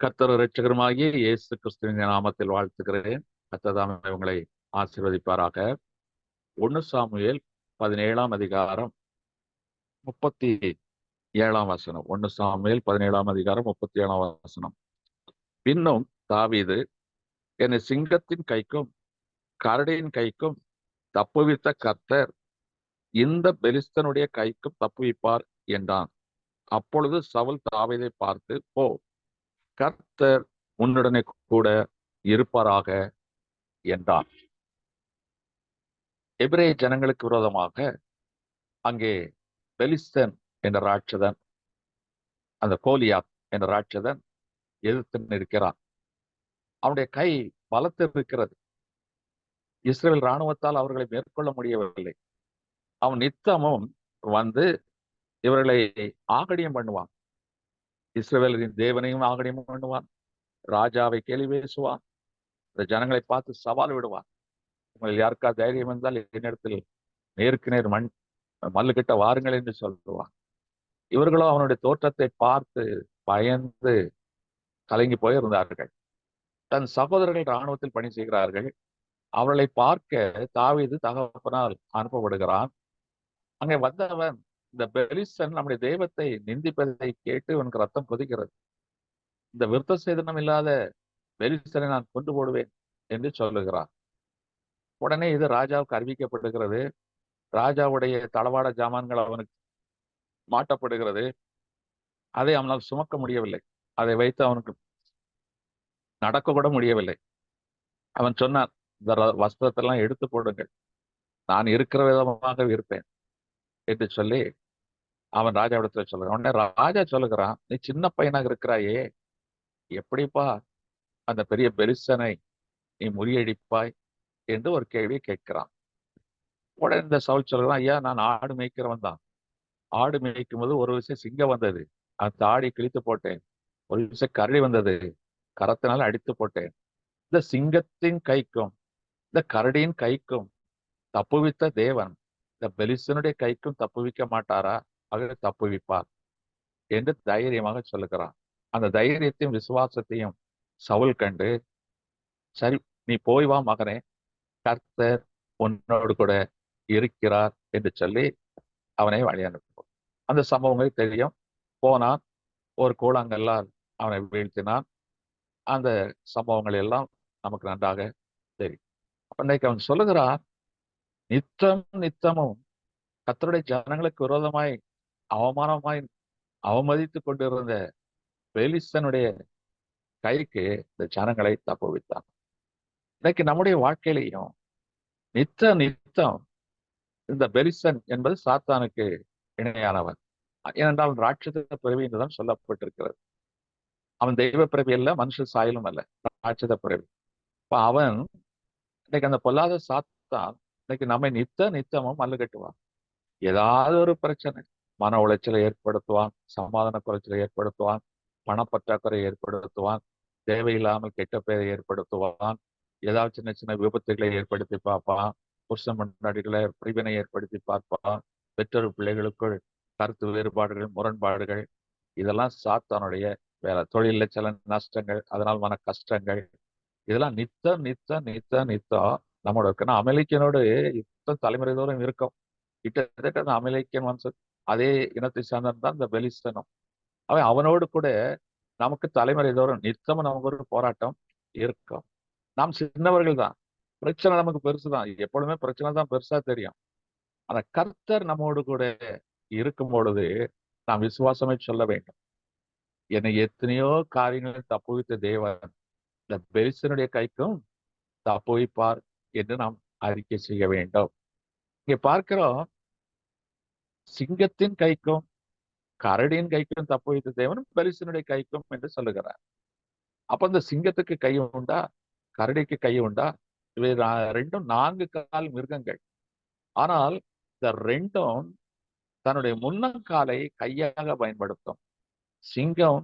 கர்த்தர் இரட்சகருமாகிய இயேசு கிறிஸ்துவின் நாமத்தில் வாழ்த்துகிறேன். கர்த்தர் தாமே உங்களை ஆசீர்வதிப்பாராக. 1 சாமுவேல் 17ஆம் அதிகாரம் 37ஆம் வசனம். 1 சாமுவேல் 17ஆம் அதிகாரம் 37ஆம் வசனம். பின்னும் தாவீது, என்னை சிங்கத்தின் கைக்கும் கரடியின் கைக்கும் தப்புவித்த கர்த்தர் இந்த பெலிஸ்தனுடைய கைக்கும் தப்புவிப்பார் என்றான். அப்பொழுது சவுல் தாவீதை பார்த்து, போ, கர்த்தர் உன்னுடனே கூட இருப்பாராக என்றான். எபிரேய ஜனங்களுக்கு விரோதமாக அங்கே பெலிஸ்தன் என்ற ராட்சதன், அந்த கோலியாத் என்ற ராட்சதன் எதிர்த்து நிற்கிறான். அவனுடைய கை பலத்து இருக்கிறது. இஸ்ரேல் இராணுவத்தால் அவர்களை மேற்கொள்ள முடியவில்லை. அவன் நித்தமும் வந்து இவர்களை ஆகடியம் பண்ணுவான். இஸ்ரவேலின் தேவனையும் ஆகடியம் பண்ணுவான். ராஜாவை கேலி பேசுவான். இந்த ஜனங்களை பார்த்து சவால் விடுவான். உங்கள் யாருக்கா தைரியம் இருந்தால் என்னிடத்தில் நேருக்கு நேர் மல்லுகிட்ட வாருங்கள் என்று சொல்லுவான். இவர்களோ அவனுடைய தோற்றத்தை பார்த்து பயந்து கலங்கி போயிருந்தார்கள். தன் சகோதரர்கள் இராணுவத்தில் பணி செய்கிறார்கள். அவர்களை பார்க்க தாவீது தகப்பனால் அனுப்பப்படுகிறான். அங்கே வந்தவன், இந்த பெலிஸ்தன் நம்முடைய தெய்வத்தை நிந்திப்பதை கேட்டு இவனுக்கு ரத்தம் கொதிக்கிறது. இந்த விருத்த சேதனம் இல்லாத பெலிஸ்தனை நான் கொண்டு போடுவேன் என்று சொல்லுகிறான். உடனே இது ராஜாவுக்கு அறிவிக்கப்படுகிறது. ராஜாவுடைய தளவாட ஜாமான்கள் அவனுக்கு மாட்டப்படுகிறது. அதை அவனால் சுமக்க முடியவில்லை. அதை வைத்து அவனுக்கு நடக்க கூட முடியவில்லை. அவன் சொன்னான், இந்த வஸ்திரத்தெல்லாம் எடுத்து போடுங்கள், நான் இருக்கிற விதமாக இருப்பேன் என்று சொல்லி அவன் ராஜாவிடத்துல சொல்லுறான். உடனே ராஜா சொல்லுகிறான், நீ சின்ன பையனாக இருக்கிறாயே, எப்படிப்பா அந்த பெரிய பெலிஸ்தனை நீ முறியடிப்பாய் என்று ஒரு கேள்வியை கேட்கிறான். உடனே இந்த சவுல் சொல்லுறான், ஐயா, நான் ஆடு மேய்க்கிறவன் தான். ஆடு மேய்க்கும் போது ஒரு விஷயம் சிங்கம் வந்தது, அந்த ஆடை கிழித்து போட்டேன். ஒரு விஷயம் கரடி வந்தது, கரத்தினால அடித்து போட்டேன். இந்த சிங்கத்தின் கைக்கும் இந்த கரடியின் கைக்கும் தப்புவித்த தேவன் இந்த பெலிஸ்தனுடைய கைக்கும் தப்புவிக்க மாட்டாரா? ஆகவே தப்புவிப்பார் என்று தைரியமாக சொல்லுகிறான். அந்த தைரியத்தையும் விசுவாசத்தையும் சவுல் கண்டு, சரி, நீ போய் வா மகனே, கர்த்தர் உன்னோடு கூட இருக்கிறார் என்று சொல்லி அவனை வழி அனுப்புவோம். அந்த சம்பவங்கள் தெரியும். போனான், ஒரு கூழாங்கல்லால் அவனை வீழ்த்தினான். அந்த சம்பவங்கள் எல்லாம் நமக்கு நன்றாக தெரியும். அன்னைக்கு அவன் சொல்லுகிறான், நித்தமும் கர்த்தருடைய ஜனங்களுக்கு விரோதமாய் அவமானமாய் அவமதித்துக் கொண்டிருந்த பெலிஸ்தனுடைய கைக்கு இந்த ஜனங்களை தப்புவித்தான். இன்னைக்கு நம்முடைய வாழ்க்கையிலையும் நித்தம் இந்த பெலிஸ்தன் என்பது சாத்தானுக்கு இணையானவன். ஏனென்றால் ராட்சத பிறவி என்றுதான் சொல்லப்பட்டிருக்கிறது. அவன் தெய்வ பிறவி அல்ல, மனுஷ சாயலும் அல்ல, ராட்சத பிறவி. இப்ப அவன் இன்னைக்கு அந்த பொல்லாத சாத்தான் இன்னைக்கு நம்மை நித்தமும் மல்லுகட்டுவான். ஏதாவது ஒரு பிரச்சனை, மன உளைச்சலை ஏற்படுத்துவான், சமாதான குறைச்சலை ஏற்படுத்துவான், பணப்பற்றாக்குறை ஏற்படுத்துவான், தேவையில்லாமல் கெட்ட பெயரை ஏற்படுத்துவான், ஏதாவது சின்ன சின்ன விபத்துகளை ஏற்படுத்தி பார்ப்பான், புருஷன் முன்னாடிகளை பிரிவினை ஏற்படுத்தி பார்ப்பான், பெற்றோர் பிள்ளைகளுக்குள் கருத்து வேறுபாடுகள், முரண்பாடுகள், இதெல்லாம் சாத்தானுடைய வேலை. தொழில சில நஷ்டங்கள், அதனால் மன கஷ்டங்கள், இதெல்லாம் நித்தம் நம்மளோட இருக்குன்னா அமெரிக்கனோடு யுத்தம் தலைமுறை தோறும் இருக்கும். கிட்டத்தட்ட அந்த அமெரிக்கன் வம்சம் அதே இனத்தை சார்ந்தது தான் இந்த பெலிஸ்தனும். அவனோடு கூட நமக்கு தலைமுறை தோறும் நித்தமும் நமக்கு ஒரு போராட்டம் இருக்கும். நாம் சின்னவர்கள் தான், பிரச்சனை நமக்கு பெருசுதான், எப்பொழுதுமே பிரச்சனை தான் பெருசா தெரியும். ஆனா கர்த்தர் நம்மோடு கூட இருக்கும் பொழுது நாம் விசுவாசமே சொல்ல வேண்டும். என்னை எத்தனையோ காரியங்களை தப்புவித்த தேவன் இந்த பெலிஸ்தனுடைய கைக்கும் தப்புவிப்பார் என்று நாம் அறிக்கை செய்ய வேண்டும். இங்க பார்க்கிறோம், சிங்கத்தின் கைக்கும் கரடியின் கைக்கும் தப்புவித்த தேவன் பெலிஸ்தனுடைய கைக்கும் என்று சொல்லுகிறார். அப்ப இந்த சிங்கத்துக்கு கை உண்டா, கரடிக்கு கை உண்டா? இவை ரெண்டும் 4 கால் மிருகங்கள். ஆனால் இந்த ரெண்டும் தன்னுடைய முன்னங்காலை கையாக பயன்படுத்தும். சிங்கம்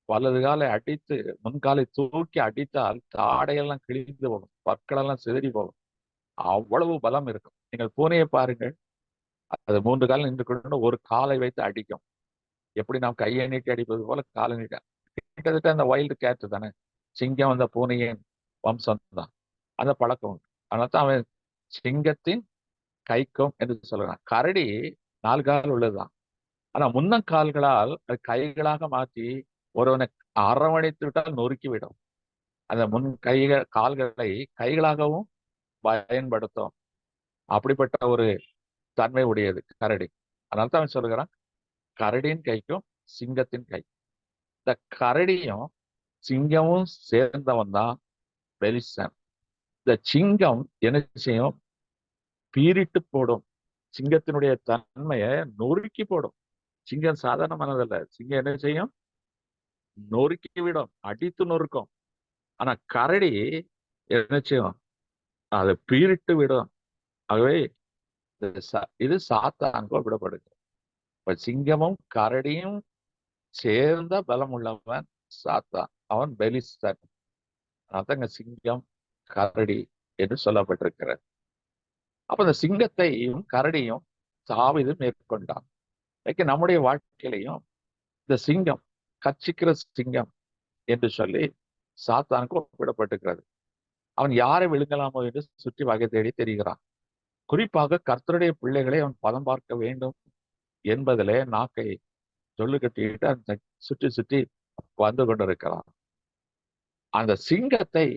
வலது காலை அடித்து முன்காலை தூக்கி அடித்தால் தாடையெல்லாம் கிழிந்து போகும், பற்களெல்லாம் சிதறி போகும். அவ்வளவு பலம் இருக்கும். நீங்கள் பூனையை பாருங்கள், அது 3 காலம் நின்று கொண்டு ஒரு காலை வைத்து அடிக்கும். எப்படி நாம் கையை நீட்டி அடிப்பது போல காலை நீட்ட கிட்டத்தட்ட அந்த வைல்டு கேட் தானே. சிங்கம் அந்த பூனையின் வம்சம் தான். அந்த பழக்கம் உண்டு. அதனால தான் அவன் சிங்கத்தின் கைக்கும் என்று சொல்றான். கரடி 4 கால் உள்ளதுதான். ஆனா முன்னங்கால்களால் அது கைகளாக மாற்றி ஒருவனை அரவணைத்து விட்டால் நொறுக்கி விடும். அந்த முன் கைகள் கால்களை கைகளாகவும் பயன்படுத்தும். அப்படிப்பட்ட ஒரு தன்மை உடையது கரடி. அதனால தான் அவன் சொல்லுகிறான், கரடியின் கைக்கும் சிங்கத்தின் கை. இந்த கரடியும் சிங்கமும் சேர்ந்தவன் தான் பெலிஸ்தன். இந்த சிங்கம் என்ன செய்யும்? பீறிட்டு போடும். சிங்கத்தினுடைய தன்மையை நொறுக்கி போடும். சிங்கம் சாதாரணமானதல்ல. சிங்கம் என்ன செய்யும்? நொறுக்கி விடும், அடித்து நொறுக்கும். ஆனா கரடி என்ன செய்யும்? அதை பீறிட்டு விடும். ஆகவே இது சாத்தான்கோ விடப்படுது. இப்ப சிங்கமும் கரடியும் சேர்ந்த பலம் உள்ளவன் சாத்தான். அவன் பெலிஸ்தன். அதாங்க சிங்கம் கரடி என்று சொல்லப்பட்டிருக்கிறது. அப்ப இந்த சிங்கத்தையும் கரடியும் தாவீது மேற்கொண்டான். இன்னைக்கு நம்முடைய வாழ்க்கையிலையும் இந்த சிங்கம், கர்ச்சிக்கிற சிங்கம் என்று சொல்லி சாத்தானுக்கு ஒப்பிடப்பட்டிருக்கிறது. அவன் யாரை விழுங்கலாமோ என்று சுற்றி வகை தேடி தெரிகிறான். குறிப்பாக கர்த்தருடைய பிள்ளைகளை அவன் பதம் பார்க்க வேண்டும் என்பதிலே நாக்கை சொல்லு கட்டிட்டு அந்த சுற்றி சுற்றி வந்து கொண்டிருக்கிறான். அந்த சிங்கத்தை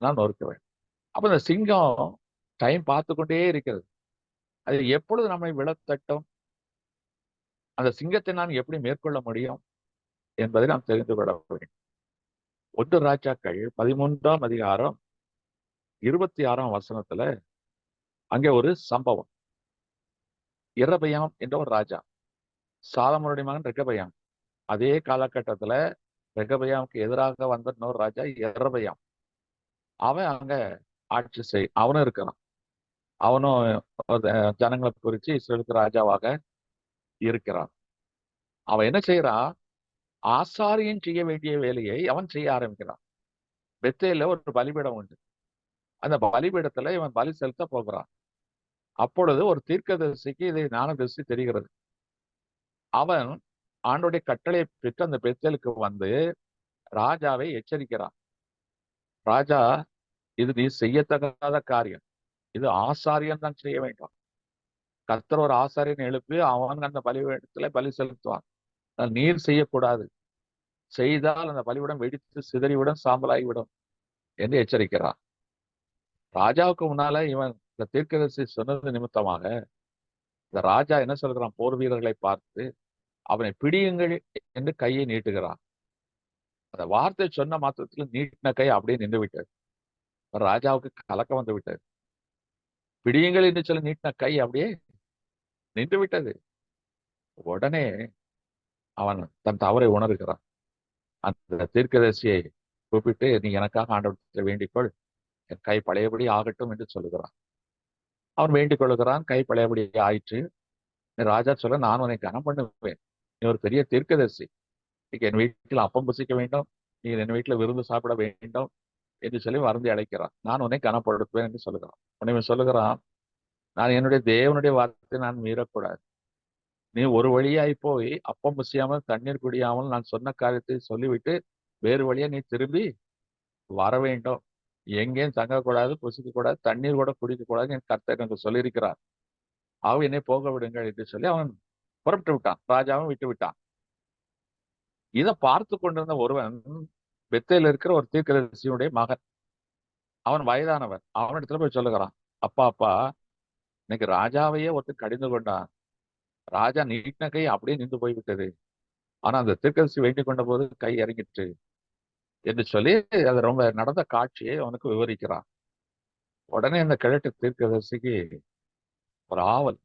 நான் நொறுக்க வேண்டும். அப்ப இந்த சிங்கம் டைம் பார்த்து கொண்டே இருக்கிறது. அது எப்பொழுது நம்மை விழத்தட்டும், அந்த சிங்கத்தை நான் எப்படி மேற்கொள்ள முடியும் என்பதை நாம் தெரிந்து கொள்ள வேண்டும். 1 ராஜாக்கள் 13ஆம் அதிகாரம் 26ஆம் வசனத்துல அங்கே ஒரு சம்பவம். இரபயாம் என்ற ஒரு ராஜா, சாலமோனுடைய மகன் ரெகபயாம். அதே காலகட்டத்துல ரெகபயாமுக்கு எதிராக வந்த இன்னொரு ராஜா இரபயாம். அவன் அங்க ஆட்சி அவனும் இருக்கிறான். அவனும் ஜனங்களை குறித்து இஸ்ரேலுக்கு ராஜாவாக இருக்கிறான். அவன் என்ன செய்யறான்? ஆசாரியன் செய்ய வேண்டிய வேலையை அவன் செய்ய ஆரம்பிக்கிறான். பெத்தேல்ல ஒரு பலிபீடம் உண்டு. அந்த பலிபீடத்துல இவன் பலி செலுத்த போகிறான். அப்பொழுது ஒரு தீர்க்கதரிசிக்கு இதை ஞான திருஷ்டி தெரிகிறது. அவன் ஆண்டோடைய கட்டளை பெற்று அந்த பெத்தேலுக்கு வந்து ராஜாவை எச்சரிக்கிறான். ராஜா, இது நீ செய்யத்தகாத காரியம். இது ஆசாரியன் தான் செய்ய வேண்டும். கர்த்தர் ஒரு ஆசாரியன் எழுப்பி அவன் அந்த பலிபீடத்துல பலி செலுத்துவான். நீர் செய்யக்கூடாது. செய்தால் அந்த பலிபீடம் வெடித்து சிதறிவிடும், சாம்பலாகிவிடும் என்று எச்சரிக்கிறான். ராஜாவுக்கு முன்னால இவன் இந்த தீர்க்கதரிசி சொன்னது நிமித்தமாக இந்த ராஜா என்ன சொல்கிறான்? போர் வீரர்களை பார்த்து அவனை பிடியுங்கள் என்று கையை நீட்டுகிறான். அந்த வார்த்தை சொன்ன மாத்திரத்தில் நீட்டின கை அப்படியே நின்று விட்டது. ராஜாவுக்கு கலக்கம் வந்து விட்டது. பிடியுங்கள் என்று சொல்லி நீட்டின கை அப்படியே நின்று விட்டது. உடனே அவன் தன் தவறை உணர்கிறான். அந்த தீர்க்கதரிசியை கூப்பிட்டு, நீ எனக்காக ஆண்டவரிடத்தில் வேண்டிக்கொள், என் கை பழையபடி ஆகட்டும் என்று சொல்லுகிறான். அவன் வேண்டிக் கொள்கிறான். கை பழையபடி ஆயிற்று. ராஜா சொல்ல, நான் உன்னை கனம் பண்ணுவேன். நீ ஒரு பெரிய தீர்க்கதரிசி. இன்னைக்கு என் வீட்டில் அப்பம் புசிக்க வேண்டும், நீ என் வீட்டில் விருந்து சாப்பிட வேண்டும் என்று சொல்லி வருந்தி அழைக்கிறான். நான் உன்னை கனப்படுத்துவேன் என்று சொல்லுகிறான். உன்னை சொல்லுகிறான், நான் என்னுடைய தேவனுடைய வார்த்தையை நான் மீறக்கூடாது. நீ ஒரு வழியாய் போய் அப்பம் புசியாமல் தண்ணீர் குடியாமல் நான் சொன்ன காரியத்தை சொல்லிவிட்டு வேறு வழியா நீ திரும்பி வர வேண்டும். எங்கேயும் தங்கக்கூடாது, புசிக்க கூடாது, தண்ணீர் கூட குடிக்க கூடாது, என் கர்த்தர் எனக்கு சொல்லியிருக்கிறார். அவன் என்னை போக விடுங்கள் என்று சொல்லி அவன் புறப்பட்டு விட்டான். ராஜாவும் விட்டு விட்டான். இதை பார்த்து கொண்டிருந்த ஒருவன், பெத்தேல் இருக்கிற ஒரு தீர்க்கதரிசியுடைய மகன், அவன் வயதானவன். அவனிடத்துல போய் சொல்லுகிறான், அப்பா அப்பா, இன்னைக்கு ராஜாவையே ஒருத்தர் கடிந்து கொண்டான். ராஜா நீட்டின கை அப்படியே நின்று போய்விட்டது. ஆனா அந்த தீர்க்கதரிசி வேண்டிக் கொண்ட போது கை இறங்கிட்டு என்று சொல்லி அது ரொம்ப நடந்த காட்சியை அவனுக்கு விவரிக்கிறான். உடனே அந்த கிழட்டு தீர்க்கதரிசிக்கு ஒரு ஆவல்,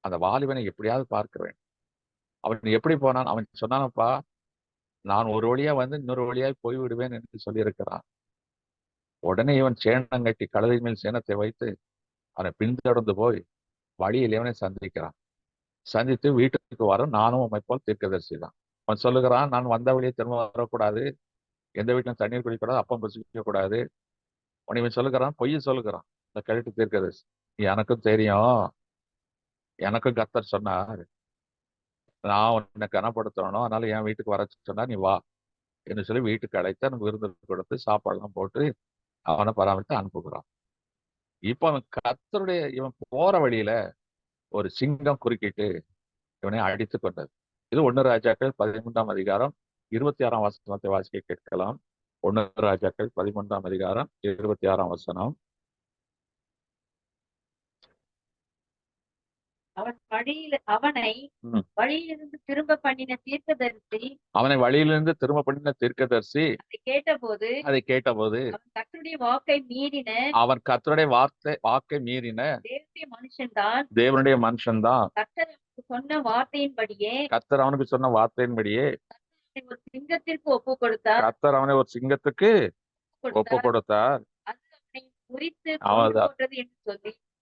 அந்த வாலிபனை எப்படியாவது பார்க்கிறேன். அவன் எப்படி போனான்? அவன் சொன்னானப்பா, நான் ஒரு வழியா வந்து இன்னொரு வழியாய் போய்விடுவேன் என்று சொல்லியிருக்கிறான். உடனே இவன் சேணங்கட்டி கழுதை மேல் சேணத்தை வைத்து அவனை பின்தொடர்ந்து போய் வழியில் இவனை சந்திக்கிறான். சந்தித்து வீட்டுக்கு வரும், நானும் உண்மை போல் தீர்க்கதரிசி தான். அவன் சொல்லுகிறான், நான் வந்த வழியை திரும்ப வரக்கூடாது, எந்த வீட்டிலும் தண்ணீர் குடிக்கக்கூடாது, அப்பம் புசிக்க கூடாது. உன்னை இவன் சொல்லுகிறான், பொய்ய சொல்லுகிறான் இந்த கழுட்டு தீர்க்கதரிசி. எனக்கும் தெரியும், எனக்கும் கர்த்தர் சொன்னார், நான் உன்னை கனப்படுத்தணும், அதனால என் வீட்டுக்கு வர சொன்னா நீ வா. என்று சொல்லி வீட்டுக்கு அழைத்து அவனுக்கு விருந்து கொடுத்து சாப்பாடுலாம் போட்டு அவனை பராமரித்து அனுப்புகிறான். இப்ப அவன் இவன் போற வழியில ஒரு சிங்கம் குறுக்கிட்டு இவனை அடித்து கொண்டது. இது 1 ராஜாக்கள் 13ஆம் அதிகாரம் 26ஆம் வசனத்தை வாசிக்க கேட்கலாம். 1 ராஜாக்கள் 13ஆம் அதிகாரம் 26ஆம் வசனம். வழியிலிருந்து திரும்ப பண்ணின தீர்க்கதரிசி அதை கேட்டபோது அவன் கர்த்தருடைய வாக்கை மீறின தேவனுடைய மனுஷன்தான் கர்த்தர் அவனுக்கு சொன்ன வார்த்தையின்படியே கர்த்தர் அவனை ஒரு சிங்கத்துக்கு ஒப்பு கொடுத்தார்.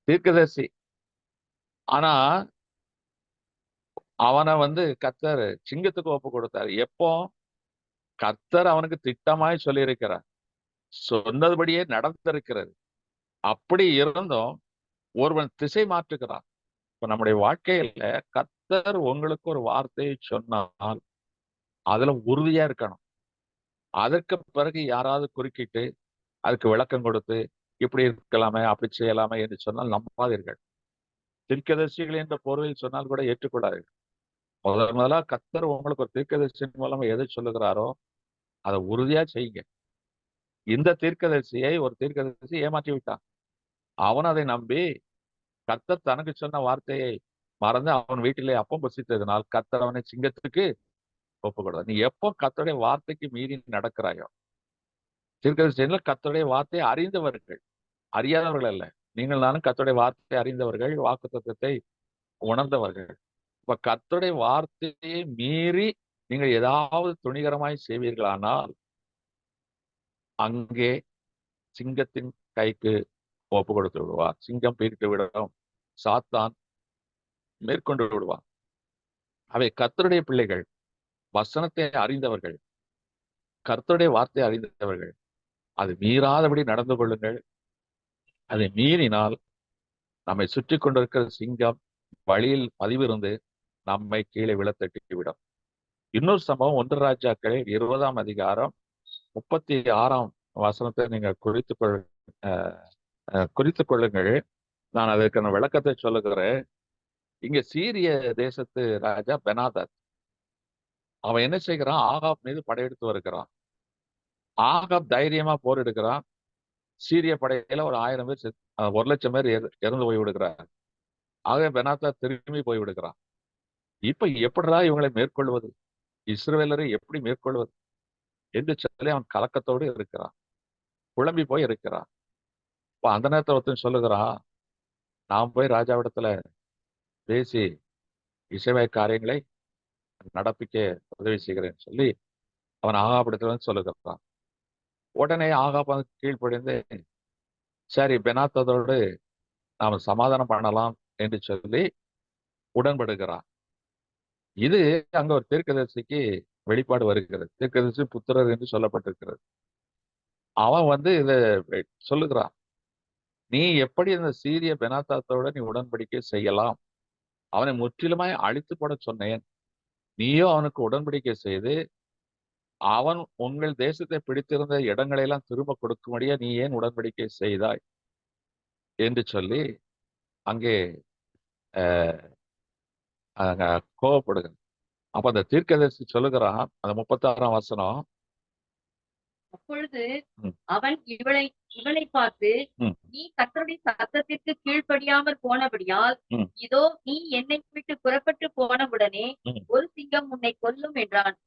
தீர்க்கதரிசி ஆனா அவனை கர்த்தர் சிங்கத்துக்கு ஒப்பு கொடுத்தார். எப்போ? கர்த்தர் அவனுக்கு திட்டமாய் சொல்லி இருக்கிறார், சொன்னதுபடியே நடந்திருக்கிறது. அப்படி இருந்தும் ஒருவன் திசை மாற்றுகிறான். இப்ப நம்முடைய வாழ்க்கையில கர்த்தர் உங்களுக்கு ஒரு வார்த்தையை சொன்னால் அதுல உறுதியா இருக்கணும். அதற்கு பிறகு யாராவது குறுக்கிட்டு அதுக்கு விளக்கம் கொடுத்து இப்படி இருக்கலாமே அப்படி செய்யலாமே என்று சொன்னால் நம்பாதீர்கள். தீர்க்கதரிசிகள் என்ற பொருளில் சொன்னால் கூட ஏற்றுக்கொள்ளாதீர்கள். முதலா கர்த்தர் உங்களுக்கு ஒரு தீர்க்கதரிசியின் மூலமா எதை சொல்லுகிறாரோ அதை உறுதியா செய்யுங்க. இந்த ஒரு தீர்க்கதரிசி ஏமாற்றி விட்டான். அவன் அதை நம்பி கர்த்தர் தனக்கு சொன்ன வார்த்தையை மறந்து அவன் வீட்டிலே அப்பம் புசித்ததினால் கர்த்தர் அவனை சிங்கத்துக்கு ஒப்பு கொடுத்தார். நீ எப்போ கர்த்தருடைய வார்த்தைக்கு மீறி நடக்கிறாயோ, தீர்க்கதரிசிகள் கர்த்தருடைய வார்த்தையை அறிந்தவர்கள், அறியாதவர்கள் அல்ல. நீங்கள் நானும் கர்த்தருடைய வார்த்தையை அறிந்தவர்கள், வாக்குத்தத்தத்தை உணர்ந்தவர்கள். இப்ப கர்த்தருடைய வார்த்தையை மீறி நீங்கள் ஏதாவது துணிகரமாய் செய்வீர்களானால் அங்கே சிங்கத்தின் கைக்கு ஒப்பு கொடுத்து விடுவார். சிங்கம் பீரிட்டு விடும், சாத்தான் மேற்கொண்டு விடுவான். அவை கர்த்தருடைய பிள்ளைகள், வசனத்தை அறிந்தவர்கள், கர்த்தருடைய வார்த்தையை அறிந்தவர்கள், அது மீறாதபடி நடந்து கொள்ளுங்கள். அதை மீறினால் நம்மை சுற்றி கொண்டிருக்கிற சிங்கம் வழியில் பதிவிருந்து நம்மை கீழே விழத்தட்டி விடும். இன்னொரு சம்பவம் 1 ராஜாக்கள் 20ஆம் அதிகாரம் 36ஆம் வசனத்தை நீங்கள் குறித்துக் கொள்ளுங்கள். நான் அதற்கான விளக்கத்தை சொல்லுகிறேன். இங்க சீரிய தேசத்து ராஜா பெனாதாத் அவன் என்ன செய்கிறான்? ஆகாப் மீது படையெடுத்து வருகிறான். ஆகாப் தைரியமா போர் எடுக்கிறான். சீரிய படையில ஒரு 1000 பேர் 1,00,000 பேர் இறந்து போய் விடுகிறார். ஆகவே பெனாதாத் திரும்பி போய் விடுகிறான். இப்ப எப்படிடா இவங்களை மேற்கொள்வது, இஸ்ரவேலரை எப்படி மேற்கொள்வது என்று சொல்லி அவன் கலக்கத்தோடு இருக்கிறான், குழம்பி போய் இருக்கிறான். இப்ப அந்த நேரத்தை ஒருத்தன் சொல்லுகிறான், நான் போய் ராஜாவிடத்துல பேசி இசைவாய் காரியங்களை நடப்பிக்க உதவி செய்கிறேன்னு சொல்லி அவன் ஆகாபிடத்துல சொல்லுகிறான். உடனே ஆகாப் கீழ்ப்படிந்து சரி பெனாத்ததோடு நாம சமாதானம் பண்ணலாம் என்று சொல்லி உடன்படுகிறான். இது அங்க ஒரு தீர்க்கதரிசிக்கு வெளிப்பாடு வருகிறது. தீர்க்கதரிசி புத்திரர் என்று சொல்லப்பட்டிருக்கிறது. அவன் இதை சொல்லுகிறான், நீ எப்படி அந்த சீரிய பெனாத்தாத்தோட நீ உடன்படிக்கை செய்யலாம்? அவனை முற்றிலுமாய் அழித்து போட சொன்னேன். நீயோ அவனுக்கு உடன்படிக்கை செய்து அவன் உங்கள் தேசத்தை பிடித்திருந்த இடங்களை எல்லாம் திரும்ப கொடுக்கும்படியா நீ ஏன் உடன்படிக்கை செய்தாய் என்று சொல்லி அங்கே கோவப்படுகிறான். அப்ப அந்த தீர்க்கதரிசி சொல்லுகிறான், அந்த 36ஆம் வசனம், அப்பொழுது அவன் இவளை பார்த்து, நீ கர்த்தருடைய சத்தத்திற்கு கீழ்ப்படியாமற் போனபடியால் இதோ நீ என்னை விட்டு புறப்பட்டு போனவுடனே ஒரு சிங்கம் உன்னை கொல்லும் என்றான்.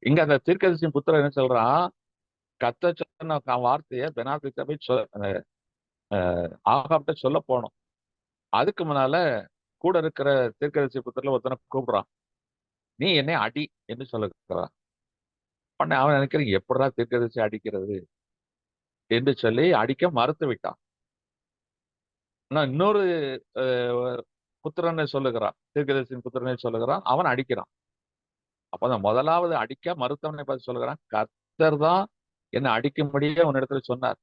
இங்க அந்த தீர்க்கதரிசியின் புத்திரன் என்ன சொல்றான்? கர்த்தர் சொன்ன வார்த்தைய பெனாத்திட்ட போய் ஆகாப்ட சொல்ல போனோம். அதுக்கு முன்னால கூட இருக்கிற தீர்க்கதரிசி புத்திரல ஒருத்தனை கூப்பிடுறான், நீ என்னை அடி என்று சொல்லுகிறான். உடனே அவன் நினைக்கிறேன், எப்படா தீர்க்கதரிசி அடிக்கிறது என்று சொல்லி அடிக்க மறுத்து விட்டான். ஆனா இன்னொரு புத்திரனை சொல்லுகிறான், தீர்க்கதரிசியின் புத்திரனை சொல்லுகிறான், அவன் அடிக்கிறான். அப்ப அந்த முதலாவது அடிக்க மறுத்தவனை பார்த்து சொல்லுகிறான், கர்த்தர் தான் என்னை அடிக்கும்படியே உன்னிடத்துல சொன்னார்.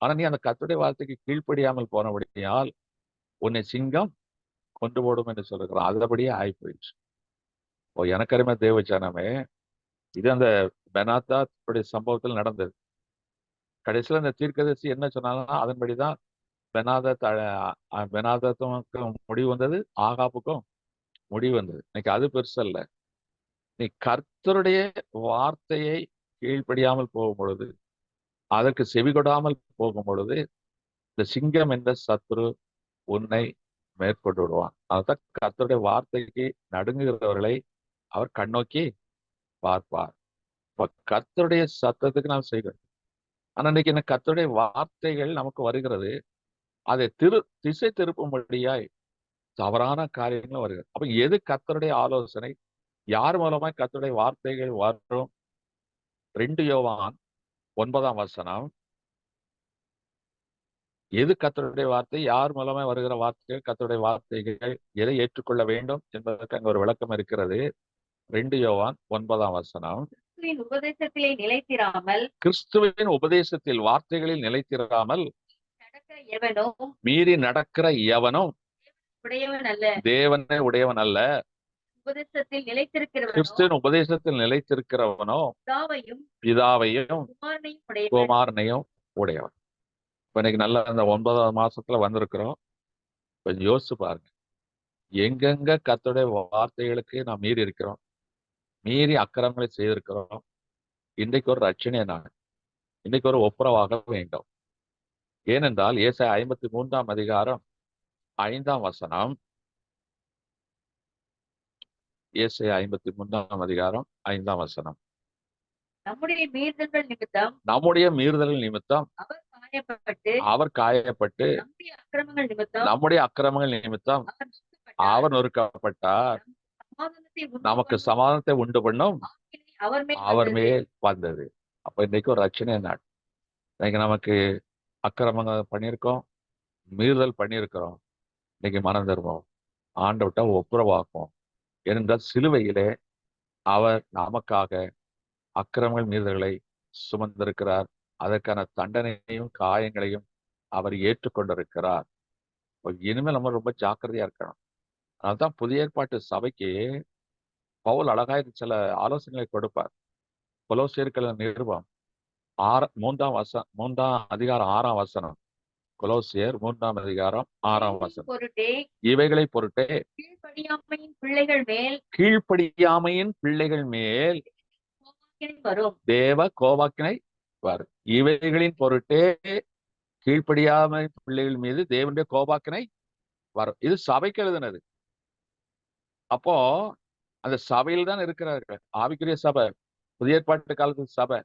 ஆனா நீ அந்த கர்த்தருடைய வார்த்தைக்கு கீழ்ப்படியாமல் போனபடியால் உன்னை சிங்கம் கொண்டு போடும் என்று சொல்லுகிறான். அதுபடியே ஆகி போயிடுச்சு. எனக்கு அருமை தேவ ஜனமே, இது அந்த பெனாதாத்துடைய சம்பவத்தில் நடந்தது. கடைசியில் அந்த தீர்க்கதரிசி என்ன சொன்னாலும் அதன்படிதான் பெனாதத் பெனாதத்துக்கும் முடிவு வந்தது, ஆகாப்புக்கும் முடிவு வந்தது. இன்னைக்கு அது பெருசல்ல. நீ கர்த்தருடைய வார்த்தையை கீழ்ப்படியாமல் போகும் பொழுது, அதற்கு செவிகொடாமல் போகும் பொழுது, இந்த சிங்கம் என்ற சத்துரு உன்னை மேற்கொண்டு விடுவான். அதுதான் கர்த்தருடைய வார்த்தைக்கு நடுங்குகிறவர்களை அவர் கண்ணோக்கி பார்ப்பார். இப்ப கர்த்தருடைய சத்தத்துக்கு நாம் செய்கிறோம். ஆனா இன்னைக்கு என்ன, கர்த்தருடைய வார்த்தைகள் நமக்கு வருகிறது, அதை திசை திருப்பும்படியாய் தவறான காரியங்களும் வருகிறது. அப்ப எது கர்த்தருடைய ஆலோசனை, யார் மூலமாய் கர்த்தருடைய வார்த்தைகள் வரும்? 2 யோவான் 9 எது கர்த்தருடைய வார்த்தை, யார் மூலமாய் வருகிற வார்த்தைகள், கர்த்தருடைய வார்த்தைகள் எதை ஏற்றுக்கொள்ள வேண்டும் என்பதற்கு அங்க ஒரு விளக்கம் இருக்கிறது. 2 யோவான் 9 உபதேசத்திலே நிலைத்திராமல், கிறிஸ்துவின் உபதேசத்தில் வார்த்தைகளில் நிலைத்திராமல் நடக்கிற எவனோ மீறி நடக்கிற எவனும் உடையவன் அல்ல. தேவனை உடையவன் அல்ல. உபதேசத்தில் நிலைத்திருக்கிறவனோ கிறிஸ்துவின் உபதேசத்தில் நிலைத்திருக்கிறவனோ பிதாவையும் குமாரனையும் உடையவன். இப்ப இன்னைக்கு நல்ல அந்த 9ஆம் மாசத்துல வந்திருக்கிறோம். கொஞ்சம் யோசிச்சு பாருங்க, எங்கெங்க கர்த்தருடைய வார்த்தைகளுக்கு நாம் மீறி இருக்கிறோம், மீறி அக்கிரமங்களை செய்திருக்கிறோம். இன்றைக்கு ஒரு ரட்சணை நாள், இன்றைக்கு ஒரு ஒப்புரவாக வேண்டும். ஏனென்றால் ஏசாயா 53 ஏசாயா 53 நம்முடைய மீறுதல்கள் நிமித்தம் அவர் காயப்பட்டு நம்முடைய அக்கிரமங்கள் நிமித்தம் அவர் நொறுக்கப்பட்டார். நமக்கு சமாதானத்தை உண்டு பண்ணும் அவர் மேல் வந்தது. அப்ப இன்னைக்கு ஒரு ரட்சணை நாள். இன்னைக்கு நமக்கு அக்கிரமங்கள் பண்ணியிருக்கோம், மீறுதல் பண்ணியிருக்கிறோம். இன்னைக்கு மனம் தருவோம், ஆண்டவர்ட்ட ஒப்புரவாக்கும். ஏனென்றால் சிலுவையிலே அவர் நமக்காக அக்கிரமங்கள் மீறுதல்களை சுமந்திருக்கிறார். அதற்கான தண்டனையும் காயங்களையும் அவர் ஏற்றுக்கொண்டிருக்கிறார். இனிமேல் நம்ம ரொம்ப ஜாக்கிரதையா இருக்கணும். அதனால்தான் புதிய ஏற்பாட்டு சபைக்கு பவுல் அழகாய் சில ஆலோசனைகளை கொடுப்பார். கொலோசியர்கள் நிருபம் 3 கொலோசியர் 3 இவைகளை பொருட்டே கீழ்ப்படியாமையின் பிள்ளைகள் மேல் தேவ கோபாக்கினை வரும். இவைகளின் பொருட்டே கீழ்ப்படியாமை பிள்ளைகள் மீது தேவனுடைய கோபாக்கினை வரும். இது சபைக்கு எழுதினது. அப்போ அந்த சபையில் தான் இருக்கிறார்கள், ஆவிக்குரிய சபை, புதிய ஏற்பாட்டு காலத்து சபை.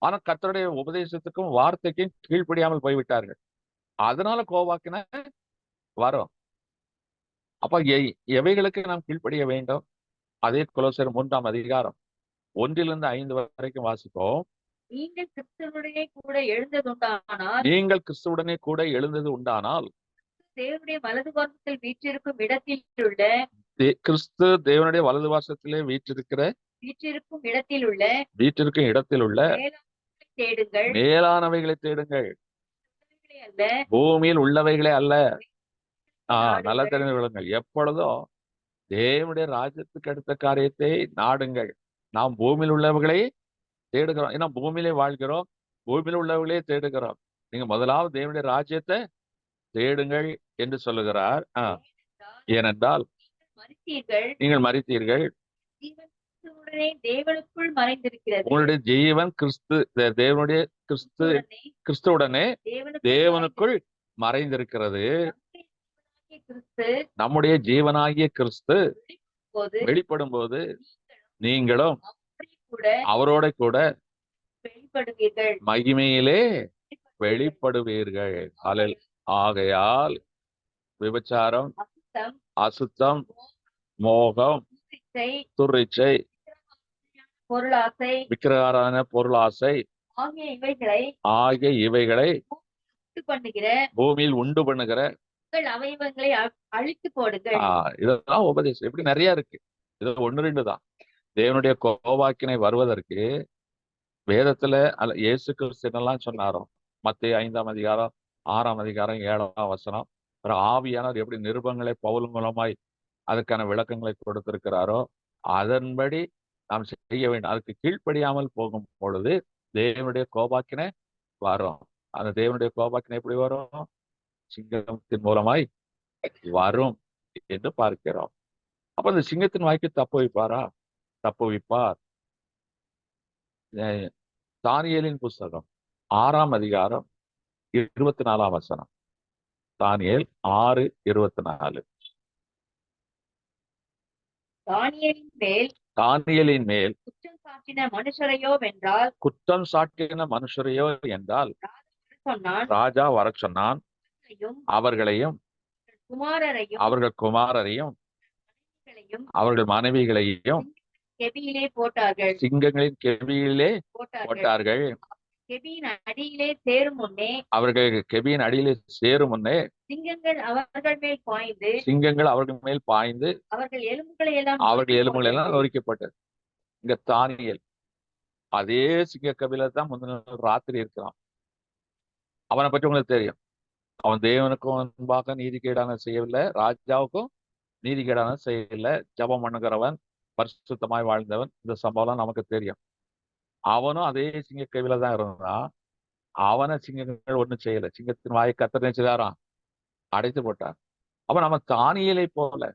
ஆனா கர்த்தருடைய உபதேசத்துக்கும் வார்த்தைக்கும் கீழ்ப்படியாமல் போய்விட்டார்கள். அதனால கோபாக்கினை வரும். அப்ப எவைகளுக்கு நாம் கீழ்ப்படிய வேண்டும்? அதே கொலோசியர் 3 5 வாசிப்போம். நீங்கள் கிறிஸ்துவுடனே கூட எழுந்தது உண்டானால் தேவனுடைய வலது வாசத்தில் வீற்றிருக்கும் இடத்திலுள்ள கிறிஸ்து தேவனுடைய வலது வாசத்திலே வீற்றிருக்கும் இடத்திலுள்ள மேலானவைகளை தேடுங்கள், பூமியில் உள்ளவைகளே அல்ல. நல்லா தெரிந்து கொள்ளுங்கள். எப்பொழுதும் தேவனுடைய ராஜ்யத்துக்கு அடுத்த காரியத்தை நாடுங்கள். நாம் பூமியில் உள்ளவர்களை தேடுகிறோம். ஏன்னா பூமியிலே வாழ்கிறோம், பூமியில் உள்ளவர்களே தேடுகிறோம். நீங்க முதலாவது தேவனுடைய ராஜ்யத்தை தேடுங்கள் என்று சொல்லுகிறார். ஏனென்றால் நீங்கள் மரித்தீர்கள், உங்களுடைய ஜீவன் கிறிஸ்துவுடனே தேவனுக்குள் மறைந்திருக்கிறது. நம்முடைய ஜீவனாகிய கிறிஸ்து வெளிப்படும் போது நீங்களும் அவரோட கூட மகிமையிலே வெளிப்படுவீர்கள். ஆகையால் விபச்சாரம், அசுத்தம், மோகம், துரிச்சை, விக்கிரகாரான பொருளாசை ஆகிய இவைகளை பூமியில் உண்டு பண்ணுகிற அழித்து போடுங்கள். இதெல்லாம் உபதேசம். இப்படி நிறைய இருக்கு. இது 1 2 தான். தேவனுடைய கோபாக்கினை வருவதற்கு வேதத்துல இயேசு கிறிஸ்து என்னெல்லாம் சொன்னாரோ, மத்தேயு 5 6 7 ஆவியானவர் எப்படி நிருபங்களை பவுல் மூலமாய் அதற்கான விளக்கங்களை கொடுத்திருக்கிறாரோ, அதன்படி நாம் செய்ய வேண்டும். அதுக்கு கீழ்ப்படியாமல் போகும் பொழுது தேவனுடைய கோபாக்கினை வரும். அந்த தேவனுடைய கோபாக்கினை எப்படி வரும்? சிங்கத்தின் மூலமாய் வரும் என்று பார்க்கிறோம். அப்ப அந்த சிங்கத்தின் வாய்க்கு தப்பு வைப்பாரா? தப்பு வைப்பார். தானியேலின் புஸ்தகம் 6ஆம் அதிகாரம் 24ஆம் வசனம். தானியேல் 6:24. தானியேலின் மேல் குற்றம் சாட்டின மனுஷரையோ வென்றால், குற்றம் சாட்டின மனுஷரையோ என்றால் ராஜா வர சொன்னான். அவர்களையும் அவர்கள் குமாரரையும் அவர்கள் மனைவிகளையும் சிங்கங்களின் கெபியிலே போட்டார்கள். அவர்கள் கெபியின் அடியிலே சேரும் முன்னே சிங்கங்கள் அவர்கள் மேல் பாய்ந்து அவர்கள் எலும்புகளை எல்லாம் நொறுக்கப்பட்டது. இங்க தானியேல் அதே சிங்க கபில தான் முந்தின நாள் ராத்திரி இருக்கிறான். அவனை பற்றி உங்களுக்கு தெரியும். அவன் தேவனுக்கும் முன்பாக நீதிகேடான செய்யவில்லை, ராஜாவுக்கும் நீதிகேடான செய்யவில்லை, ஜபம் பண்ணுகிறவன், பரிசுத்தமாய் வாழ்ந்தவன். இந்த சம்பவம் நமக்கு தெரியும். அவனும் அதே சிங்க கபில தான் இருந்தான். அவனை சிங்கங்கள் ஒண்ணும் செய்யல. சிங்கத்தின் வாயை கர்த்தர் செய்தாராம், அடைத்து போட்டார். அப்ப நம்ம தானியேலை போல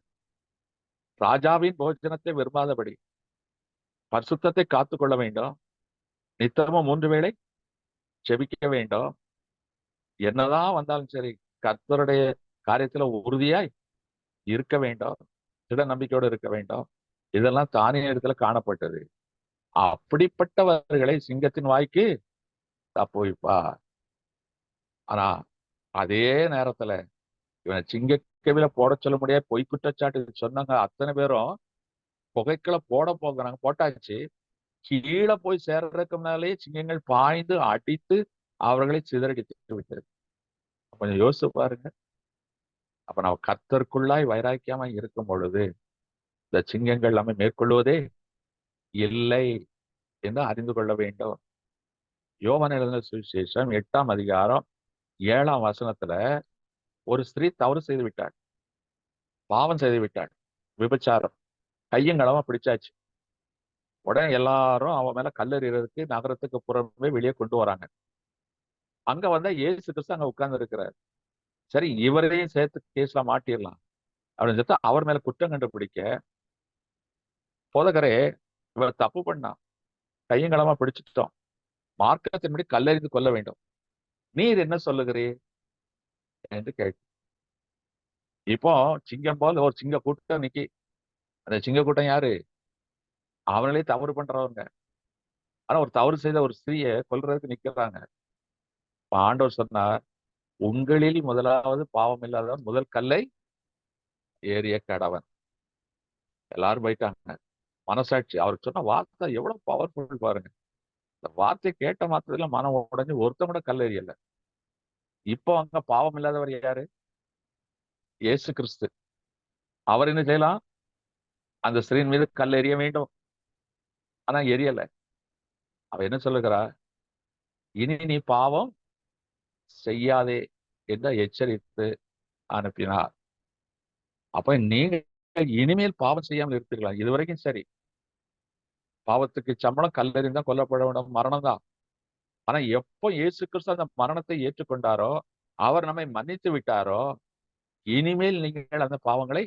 ராஜாவின் போஜனத்தை விரும்பாதபடி பரிசுத்தத்தை காத்துக்கொள்ள வேண்டும். நித்தமும் 3 வேளை ஜெபிக்க வேண்டும். என்னதான் வந்தாலும் சரி கர்த்தருடைய காரியத்துல உறுதியாய் இருக்க வேண்டும். திட நம்பிக்கையோடு இருக்க வேண்டும். இதெல்லாம் தானிய இடத்துல காணப்பட்டது. அப்படிப்பட்டவர்களை சிங்கத்தின் வாய்க்கு தப்பு வைப்பா. ஆனா அதே நேரத்துல இவனை சிங்க கவில போட சொல்ல முடியாது, பொய் குற்றச்சாட்டு சொன்னாங்க. அத்தனை பேரும் புகைக்களை போட போகிறாங்க. போட்டாச்சு. கீழே போய் சேர்றதுக்கு முன்னாலே சிங்கங்கள் பாய்ந்து அடித்து அவர்களை சிதறடித்து விட்டது. கொஞ்சம் யோசிச்சு பாருங்க. அப்ப நம்ம கர்த்தருக்குள்ளாய் வைராக்கியமா இருக்கும் பொழுது இந்த சிங்கங்கள் நம்ம மேற்கொள்வதே இல்லை என்று அறிந்து கொள்ள வேண்டும். யோவான் எழுதின சுவிசேஷம் 8ஆம் அதிகாரம் 7ஆம் வசனத்துல ஒரு ஸ்திரீ தவறு செய்து விட்டாள், பாவம் செய்து விட்டாள், விபச்சாரம். கையங்களமா பிடிச்சாச்சு. உடனே எல்லாரும் அவன் மேல கல்லெறிறதுக்கு நகரத்துக்கு புறமே வெளியே கொண்டு வராங்க. அங்க வந்தா இயேசு கிறிஸ்து அங்க உட்கார்ந்து இருக்கிறார். சரி, இவரையும் சேர்த்து கேஸ்ல மாட்டிடலாம் அப்படின்னு சொல்லிட்டு அவர் மேல குற்றம் கண்டுபிடிக்க, போதகரே இவர் தப்பு பண்ணான், கையங்களமா பிடிச்சிட்டோம், மார்க்கத்தின்படி கல்லெறிந்து கொள்ள வேண்டும், நீர் என்ன சொல்லுகிறீர் என்று கேட்டு. இப்போ சிங்கம் போல் ஒரு சிங்க கூட்டம் நிக்கி. அந்த சிங்க கூட்டம் யாரு? அவங்களே தவறு பண்றவங்க. ஆனா ஒரு தவறு செய்த ஒரு ஸ்திரீயை கொல்றதுக்கு நிக்கிறாங்க. ஆண்டவர் சொன்னார், உங்களில் முதலாவது பாவம் இல்லாதவன் முதல் கல்லை ஏறிய கடவன். எல்லாரும் போயிட்டாங்க. மனசாட்சி அவருக்கு சொன்ன வார்த்தை எவ்வளவு பவர்ஃபுல் பாருங்க. இந்த வார்த்தை கேட்ட மாத்திரத்துல மனம் உடஞ்சு ஒருத்தன் கூட கல் எறியல. இப்போ அங்க பாவம் இல்லாதவர் யாரு? இயேசு கிறிஸ்து. அவர் என்ன செய்யலாம்? அந்த ஸ்திரீன் மீது கல் எறிய வேண்டும். ஆனா எரியல. அவ என்ன சொல்லுகிறா? இனி நீ பாவம் செய்யாதே என்று எச்சரித்து அனுப்பினார். அப்ப நீங்க இனிமேல் பாவம் செய்யாமல் இருப்பீர்களா? இதுவரைக்கும் சரி, பாவத்துக்கு சம்பளம் கல்லெறிந்தா கொல்லப்பட வேண்டும், மரணம் தான். ஆனா எப்போ இயேசு கிறிஸ்து அந்த மரணத்தை ஏற்றுக்கொண்டாரோ, அவர் நம்மை மன்னித்து விட்டாரோ, இனிமேல் நீங்கள் அந்த பாவங்களை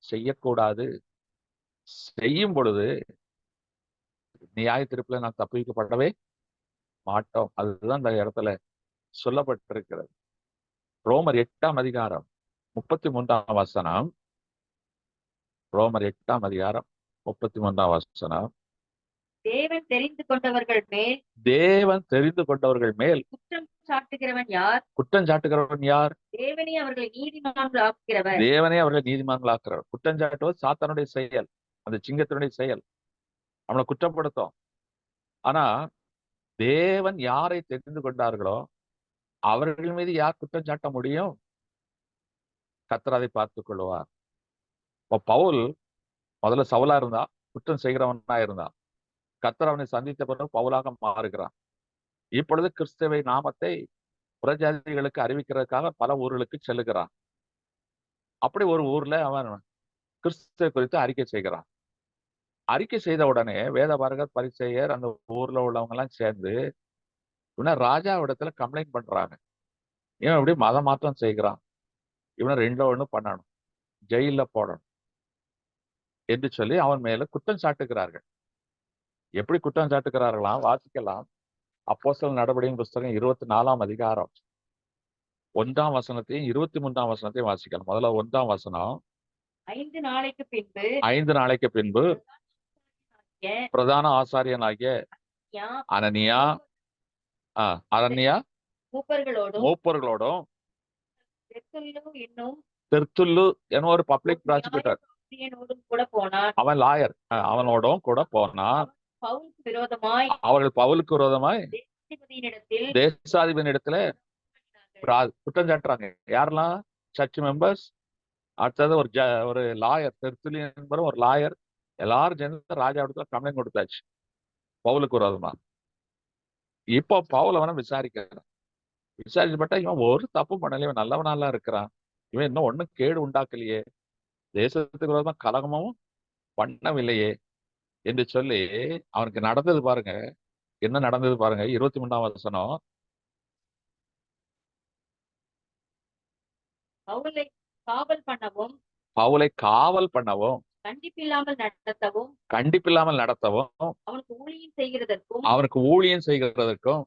செய்யக்கூடாது. செய்யும் பொழுது நியாய தீர்ப்புல நாம் தப்பிக்கப்படவே மாட்டோம். அதுதான் இந்த இடத்துல சொல்லப்பட்டிருக்கிறது. ரோமர் 8ஆம் அதிகாரம் 33ஆம் வசனம். ரோமர் 8ஆம் அதிகாரம் 33ஆம் வசனம். தேவன் தெரிந்து கொண்டவர்கள் மேல் குற்றம் சாட்டுகிறவன் யார்? குற்றம் சாட்டுகிறவன் யார்? தேவனே அவர்களை நீதிமான்களாக்குகிறவர். தேவனே அவர்களை நீதிமான்களாக்குறவர். குற்றம் சாட்டுவது சாத்தானுடைய செயல், அந்த சிங்கத்தினுடைய செயல். நம்மளை குற்றப்படுத்தும். ஆனா தேவன் யாரை தெரிந்து கொண்டார்களோ அவர்கள் மீது யார் குற்றம் சாட்ட முடியும்? கர்த்தர் அதை பார்த்துக் கொள்வார். இப்ப பவுல் முதல்ல சவுலா இருந்தா, குற்றம் செய்கிறவனா இருந்தான். கர்த்தர் அவனை சந்தித்த பிறகு பவுலாக மாறுகிறான். இப்பொழுது கிறிஸ்துவை நாமத்தை புறஜாதிகளுக்கு அறிவிக்கிறதுக்காக பல ஊர்களுக்கு செல்லுகிறான். அப்படி ஒரு ஊர்ல அவன் கிறிஸ்துவ குறித்து அறிக்கை செய்கிறான். அறிக்கை செய்த உடனே வேதபாரகர் பரிசேயர் அந்த ஊர்ல உள்ளவங்க எல்லாம் சேர்ந்து இவனை ராஜாவிடத்துல கம்ப்ளைண்ட் பண்றாங்க. இவன் இப்படி மத மாற்றம் செய்கிறான், இவனை 2 பண்ணணும், ஜெயில போடணும் என்று சொல்லி அவன் மேல குற்றம் சாட்டுகிறார்கள். எப்படி குற்றம் சாட்டுகிறார்களாம் வாசிக்கலாம். அப்போஸ்தலர் நடபடியின் புஸ்தகம் 24ஆம் அதிகாரம் 1ஆம் வசனத்தையும் 23ஆம் வசனத்தையும் வாசிக்கலாம். முதல்ல 1ஆம் வசனம். 5 நாளைக்கு பின்பு 5 நாளைக்கு பின்பு பிரதான ஆசாரியனாகிய அனனியா அரண்யா மூப்பர்களோடும் தெர்த்துல்லு என ஒரு பப்ளிக் ப்ராசிக்யூட்டர், கூட போனான். அவன் லாயர், அவனோடும் கூட போனான். அவர்கள் பவுலுக்கு விரோதமாய் தேசாதிபதியிடத்துல குற்றம் சாட்டுறாங்க. யாரெல்லாம்? சர்ச் மெம்பர்ஸ், அடுத்தது ஒரு லாயர், தெர்த்துல்லு என்பவர் ஒரு லாயர். எல்லாரும் சேர்ந்து ராஜாவிடத்துல கம்ப்ளைண்ட் கொடுத்தாச்சு பவுலுக்கு விரோதமா. இப்போ பவுல் அவனை விசாரிக்கிறான். விசாரிச்சுப்பட்டா இவன் ஒரு தப்பு பண்ணல, இவன் நல்லவனாலாம் இருக்கிறான், இவன் இன்னும் ஒண்ணும் கேடு உண்டாக்கலையே, தேசத்துக்கு விரோதமா கலகமும் பண்ணவில்லையே என்று சொல்லி அவனுக்கு நடந்தது பாருங்க. என்ன நடந்தது பாருங்க. 23ஆம் வசனம். பவுலை காவல் பண்ணவும் கண்டிப்பில்லாமல் நடத்தவும் அவனுக்கு ஊழியம் செய்கிறதற்கும்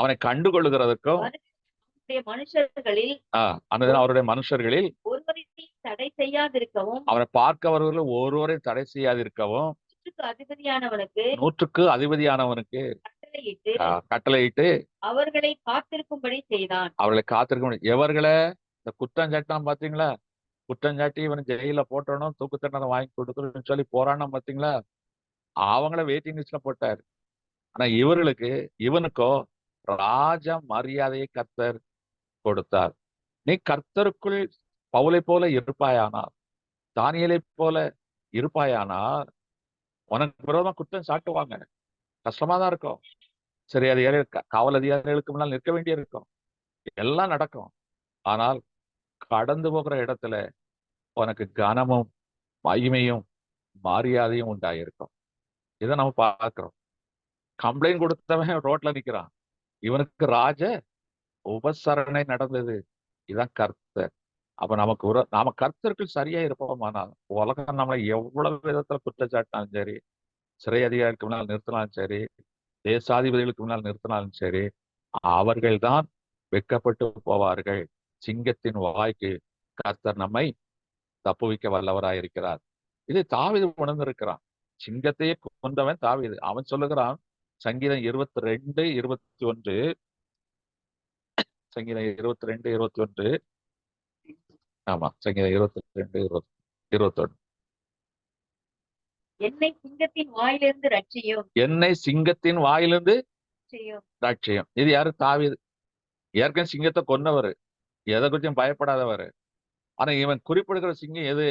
அவனை கண்டுகொள்ளுகிறதற்கும் அவருடைய மனுஷர்களில் தடை செய்யாதிருக்கவும் அவனை பார்க்கவர்கள் ஒருவரையும் தடை செய்யாதிருக்கவும் 100க்கு அதிபதியானவனுக்கு கட்டளையிட்டு அவர்களை காத்திருக்கும்படி செய்தான். அவர்களை காத்திருக்கும்படி. எவர்களை? இந்த குற்றம் சாட்டான் பாத்தீங்களா? குற்றம் சாட்டி இவனை ஜெயில போட்டணும், தூக்கு தண்டனை வாங்கி கொடுக்கணும்னு சொல்லி போராட்டம் பாத்தீங்களா? அவங்கள வெயிட்டிங் லிஸ்ட்ல போட்டார். ஆனா இவனுக்கோ ராஜ மரியாதையை கர்த்தர் கொடுத்தார். நீ கர்த்தருக்குள் பவுலை போல இருப்பாயானார், தானியேலை போல இருப்பாயானார், உனக்கு விரோதமா குற்றம் சாட்டுவாங்க, கஷ்டமா தான் இருக்கும். சரி, அதிகாரிகள் காவல் அதிகாரிகளுக்கு முன்னால் நிற்க வேண்டிய இருக்கும், எல்லாம் நடக்கும். ஆனால் கடந்து போகிற இடத்துல உனக்கு கனமும் மகிமையும் மரியாதையும் உண்டாயிருக்கும். இதை நம்ம பார்க்கிறோம். கம்ப்ளைண்ட் கொடுத்தவன் ரோட்ல நிக்கிறான், இவனுக்கு ராஜ உபசரணை நடந்தது. இதான் கர்த்தர். அப்ப நாம கர்த்தருக்கு சரியா இருப்போமானால் உலகம் நம்மளை எவ்வளவு விதத்துல குற்றச்சாட்டினாலும் சரி, சிறை அதிகாரிக்கு முன்னால் நிறுத்தினாலும் சரி, தேசாதிபதிகளுக்கு முன்னால் நிறுத்தினாலும் சரி, அவர்கள்தான் வெட்கப்பட்டு போவார்கள். சிங்கத்தின் வாய்க்கு கர்த்தர் நம்மை தப்புவிக்க வல்லவராயிருக்கிறார். இதை தாவீது உணர்ந்திருக்கிறான். சிங்கத்தையே கொண்டவன் தாவீது. அவன் சொல்லுகிறான், சங்கீதம் 22:21, சங்கீதம் 22:21, ஆமா, சங்கீதம் 22:21, என்னை சிங்கத்தின் வாயிலிருந்து ரட்சியும், என்னை சிங்கத்தின் வாயிலிருந்து ரட்சியும். இது யாரு? தாவீது. ஏற்கனவே சிங்கத்தை கொன்னவர், எதை குறிச்சும் பயப்படாதவர். ஆனா இவன் குறிப்பிடுகிற சிங்கம் எது?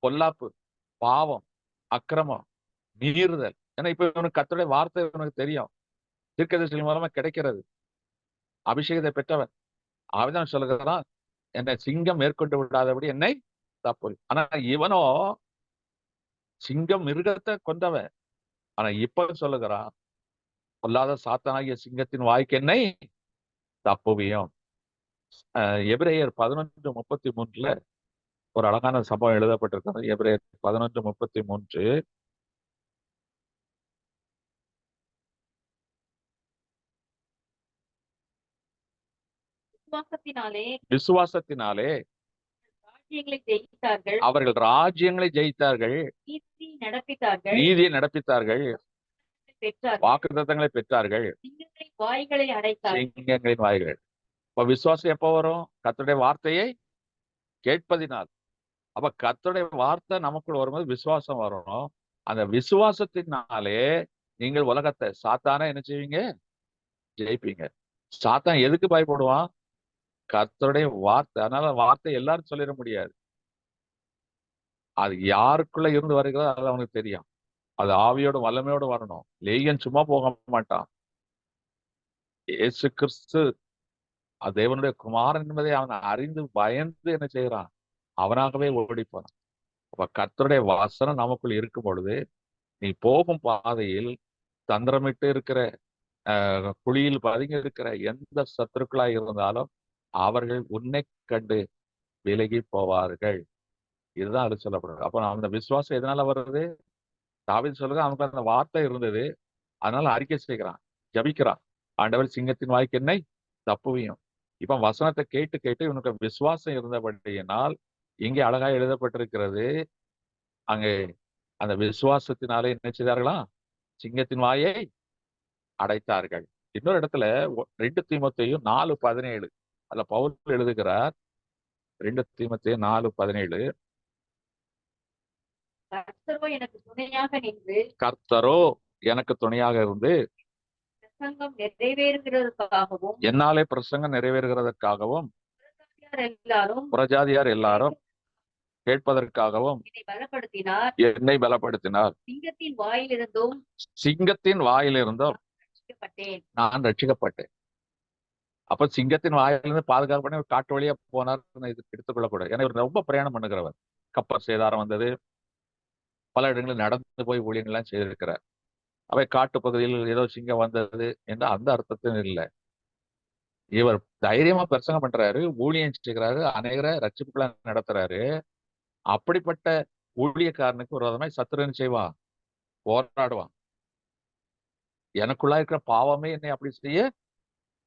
பொல்லாப்பு, பாவம், அக்கிரமம், மீறுதல். ஏன்னா இப்ப இவனுக்கு கர்த்தருடைய வார்த்தை இவனுக்கு தெரியும், தீர்க்கதரிசி மூலமா கிடைக்கிறது, அபிஷேகத்தை பெற்றவன். அவன் சொல்லுகிறான், என்னை சிங்கம் மேற்கொண்டு விடாதபடி என்னை தப்பு. ஆனா இவனோ சிங்கம் மிருகத்தை கொண்டவன். ஆனா இப்ப சொல்லுகிறான், பொல்லாத சாத்தானாகிய சிங்கத்தின் வாய்க்கு என்னை தப்புவியும். எபிரேயர் 11:33 ஒரு அழகான சம்பவம் எழுதப்பட்டிருக்கிறது. எபிரேயர் 11:33, விசுவாசத்தினாலே அவர்கள் ராஜ்யங்களை ஜெயித்தார்கள், நீதியை நடப்பித்தார்கள், வாக்குத்தத்தங்களை பெற்றார்கள், சிங்கங்களின் வாய்கள். இப்ப விசுவாசம் எப்ப வரும்? கர்த்தருடைய வார்த்தையை கேட்பதினால். அப்ப கர்த்தருடைய வார்த்தை நமக்குள்ள வரும்போது விசுவாசம் வரணும். அந்த விசுவாசத்தினாலே நீங்கள் உலகத்தை, சாத்தான என்ன செய்வீங்க? ஜெயிப்பீங்க. சாத்தான் எதுக்கு பயப்படுவான்? கர்த்தருடைய வார்த்தை. அதனால வார்த்தை எல்லாரும் சொல்லிட முடியாது. அது யாருக்குள்ள இருந்து வருகிறதோ அது அவனுக்கு தெரியும். அது ஆவியோட வல்லமையோடு வரணும். லேயன் சும்மா போக மாட்டான். இயேசு கிறிஸ்து தேவனுடைய குமாரன் என்பதை அவன் அறிந்து பயந்து என்ன செய்யறான்? அவனாகவே ஓடி போனான். அப்ப கர்த்தருடைய வசனம் நமக்குள் இருக்கும் பொழுது நீ போகும் பாதையில் தந்திரமிட்டு இருக்கிற குழியில் பதுங்கி இருக்கிற எந்த சத்துருக்களா இருந்தாலும் அவர்கள் உன்னை கண்டு விலகி போவார்கள். இதுதான் அது சொல்லப்படுறது. அப்ப அந்த விசுவாசம் எதனால வருது? தாவீது சொல்லுங்க, அவனுக்கு அந்த வார்த்தை இருந்தது. அதனால அறிக்கை செய்கிறான், ஜபிக்கிறான். ஆண்டவர் சிங்கத்தின் வாய்க்கு என்னை தப்புவியும். இப்ப வசனத்தை கேட்டு கேட்டு இவனுக்கு விசுவாசம் இருந்தபடியினால் இங்கே அழகா எழுதப்பட்டிருக்கிறது. அங்கே அந்த விசுவாசத்தினாலே என்ன செய்தார்களாம்? சிங்கத்தின் வாயை அடைத்தார்கள். இன்னொரு இடத்துல 2 தீமோத்தேயு 4:17 அதுல பவுல் எழுதுகிறார். 2 தீமோத்தேயு 4:17 கர்த்தரோ எனக்கு துணையாக நின்று கர்த்தரோ எனக்கு துணையாக இருந்து பிரசங்கம் நிறைவேறுகிறதற்காகவும் என்னாலே பிரசங்கம் நிறைவேறுகிறதற்காகவும் எல்லாரும் புறஜாதியார் எல்லாரும் கேட்பதற்காகவும் என்னை பலப்படுத்தினார். சிங்கத்தின் வாயிலிருந்தும் நான் ரட்சிக்கப்பட்டேன். அப்ப சிங்கத்தின் வாயிலிருந்து பாதுகாப்பு பண்ணி காட்டு வழியா போனார் எடுத்துக்கொள்ளக்கூடாது. ஏன்னா இவர் ரொம்ப பிரயாணம் பண்ணுகிறவர். கப்பல் சேதாரம் வந்தது, பல இடங்களில் நடந்து போய் ஊழியங்கள்லாம் செய்திருக்கிறார். அவை காட்டு பகுதியில் ஏதோ சிங்கம் வந்தது என்ற அந்த அர்த்தத்தில் இல்லை. இவர் தைரியமா பிரசங்கம் பண்றாரு, ஊழியம் செய்கிறாரு, அநேகரை ரட்சிப்புகளை நடத்துறாரு. அப்படிப்பட்ட ஊழியக்காரனுக்கு விரோதமாய் சத்துருன்னு செய்வான், போராடுவான். எனக்குள்ளா இருக்கிற பாவமே என்னை அப்படி செய்ய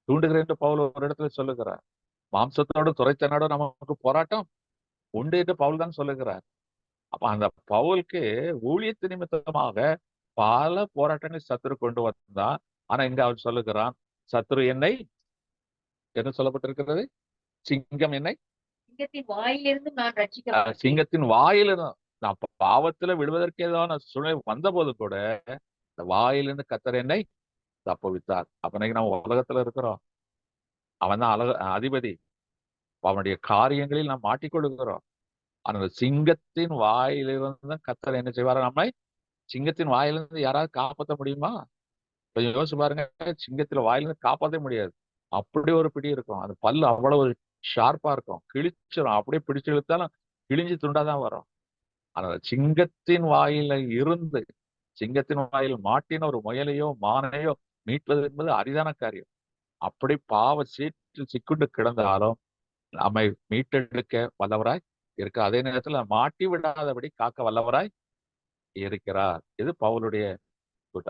தூண்டுகிறேன் என்று பவுல் ஒரு இடத்துல சொல்லுகிறார். மாம்சத்தோடு துரைத்தனோடு நமக்கு போராட்டம் உண்டு என்று பவுல் தான் சொல்லுகிறார். அப்ப அந்த பவுலுக்கு ஊழியத்து நிமித்தமாக பல போராட்டங்களை சத்துரு கொண்டு வந்தான். ஆனா இங்க அவர் சொல்லுகிறான், சத்துரு என்னை என்ன சொல்லப்பட்டிருக்கிறது? சிங்கம் என்னை சிங்கத்தின் வாயிலிருந்து நான் பாவத்துல விடுவதற்கு ஏதாவது சூழ்நிலை வந்த போது கூட இந்த வாயிலிருந்து கர்த்தர் என்னை தப்புவித்தார். அப்ப இன்னைக்கு நம்ம உலகத்துல இருக்கிறோம், அவன் தான் அதிபதி. அவனுடைய காரியங்களில் நாம் மாட்டிக்கொள்ளுகிறோம். அந்த சிங்கத்தின் வாயிலிருந்து கர்த்தர் என்ன செய்வாரா? நம்மை சிங்கத்தின் வாயிலிருந்து யாராவது காப்பாற்ற முடியுமா? கொஞ்சம் யோசிச்சு பாருங்க. சிங்கத்துல வாயிலிருந்து காப்பாற்ற முடியாது. அப்படி ஒரு பிடி இருக்கும். அந்த பல்லு அவ்வளவு ஷார்ப்பா இருக்கும், கிழிச்சிடும். அப்படியே பிடிச்சு இழுத்தாலும் கிழிஞ்சு துண்டாதான் வரும். ஆனா சிங்கத்தின் வாயில இருந்து சிங்கத்தின் வாயில் மாட்டின ஒரு முயலையோ மானையோ மீட்பது என்பது அரிதான காரியம். அப்படி பாவ சீற்றில் சிக்குண்டு கிடந்தாலும் நம்மை மீட்டெடுக்க வல்லவராய் இருக்க, அதே நேரத்துல மாட்டி விடாதபடி காக்க வல்லவராய் இருக்கிறார். இது பவுலுடைய.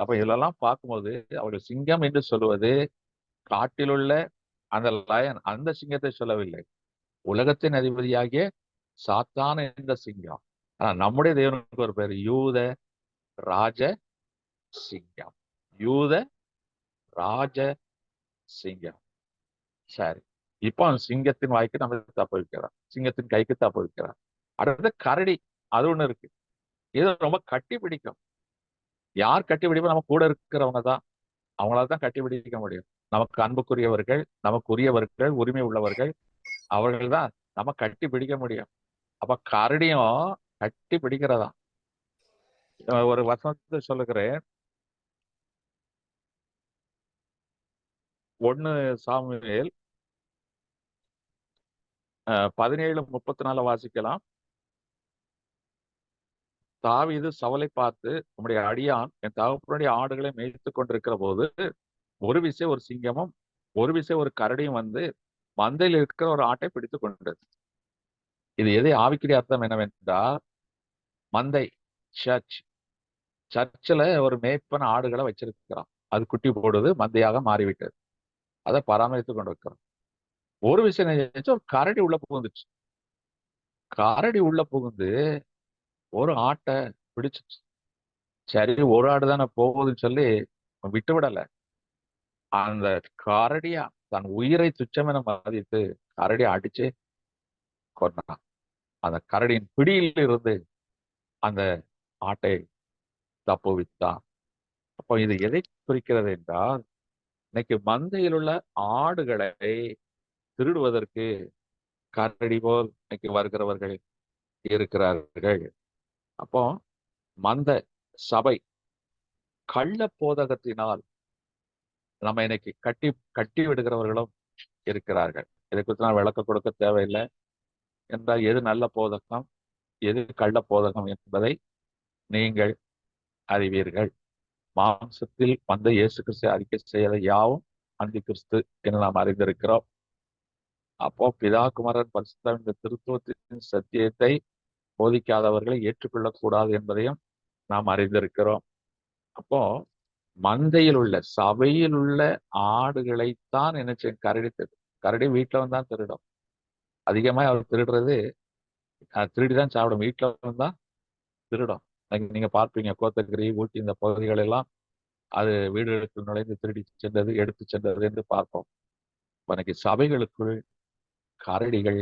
அப்ப இதெல்லாம் பார்க்கும்போது அவர்கள் சிங்கம் என்று சொல்லுவது காட்டிலுள்ள அந்த லயன், அந்த சிங்கத்தை சொல்லவில்லை, உலகத்தின் அதிபதியாகிய சாத்தான் என்ற சிங்கம். ஆனா நம்முடைய தேவனுக்கு ஒரு பேர் யூத ராஜ சிங்கம். யூத ராஜ சிங்கம். சரி, இப்போ சிங்கத்தின் வாய்க்கு நம்ம தப்பு வைக்கிறோம், சிங்கத்தின் கைக்கு தப்பு வைக்கிறோம். அடுத்த கரடி, அது ஒண்ணு இருக்கு. இது ரொம்ப கட்டி பிடிக்கும். யார் கட்டி பிடிப்போம்? நம்ம கூட இருக்கிறவங்க தான். அவங்களால தான் கட்டி பிடிக்க முடியும். நமக்கு அன்புக்குரியவர்கள், நமக்குரியவர்கள், உரிமை உள்ளவர்கள், அவர்கள் தான் நம்ம கட்டி பிடிக்க முடியும். அப்ப கரடியும் கட்டி பிடிக்கிறதா. ஒரு வசனத்தை சொல்லுகிறேன். 1 சாமுவேல் 17:34 வாசிக்கலாம். தாவீது சவுலை பார்த்து, உம்முடைய அடியான் என் தகப்பனுடைய ஆடுகளை மேய்த்துக் கொண்டிருக்கிற போது ஒரு விசை ஒரு சிங்கமும் ஒரு விசை ஒரு கரடியும் வந்து மந்தையில் இருக்கிற ஒரு ஆட்டை பிடித்துக் கொண்டது. இது எதை ஆவிக்குரிய அர்த்தம் என்னவென்றால், மந்தை, சர்ச்சில் ஒரு மேய்ப்பன் ஆடுகளை வச்சிருக்கிறான். அது குட்டி போடுது, மந்தையாக மாறிவிட்டது. அதை பராமரித்துக் கொண்டு இருக்கிறோம். ஒரு விஷயம் ஒரு கரடி உள்ள புகுந்துச்சு. கரடி உள்ள புகுந்து ஒரு ஆட்டை பிடிச்சிச்சு. சரி, ஒரு ஆடு தானே போகுதுன்னு சொல்லி விட்டு விடல. அந்த கரடியா தன் உயிரை துச்சமென மதித்து கரடியை அடிச்சு கொண்டான். அந்த கரடியின் பிடியில் இருந்து அந்த ஆட்டை தப்புவித்தான். அப்போ இது எதை குறிக்கிறது என்றால், இன்னைக்கு மந்தையில் உள்ள ஆடுகளை திருடுவதற்கு கரடி போல் இன்னைக்கு வருகிறவர்கள் இருக்கிறார்கள். அப்போ மந்த சபை கள்ள போதகத்தினால் நம்ம இன்னைக்கு கட்டி விடுகிறவர்களும் இருக்கிறார்கள். இதை குறித்து நான் விளக்கம் கொடுக்க தேவையில்லை. என்றால் எது நல்ல போதகம், எது கள்ள போதகம் என்பதை நீங்கள் அறிவீர்கள். மாம்சத்தில் வந்த இயேசு கிறிஸ்து அறிக்கை செய்த யாவும் அந்தி கிறிஸ்து என்று நாம் அறிந்திருக்கிறோம். அப்போ பிதா குமாரன் பரிசுத்த இந்த திருத்துவத்தின் சத்தியத்தை போதிக்காதவர்களை ஏற்றுக்கொள்ளக்கூடாது என்பதையும் நாம் அறிந்திருக்கிறோம். அப்போ மந்தையில் உள்ள சபையில் உள்ள ஆடுகளைத்தான் என்ன கரடி கரடி வீட்டுல வந்தான் திருடும். அதிகமா அவர் திருடுறது திருடிதான் சாப்பிடும். வீட்டுல வந்தா திருடும். நீங்க பார்ப்பீங்க கோத்தகிரி, ஊட்டி இந்த பகுதிகள் எல்லாம் அது வீடுகளுக்கு நுழைந்து திருடி சென்றது, எடுத்து சென்றது என்று பார்ப்போம். இன்னைக்கு சபைகளுக்குள் கரடிகள்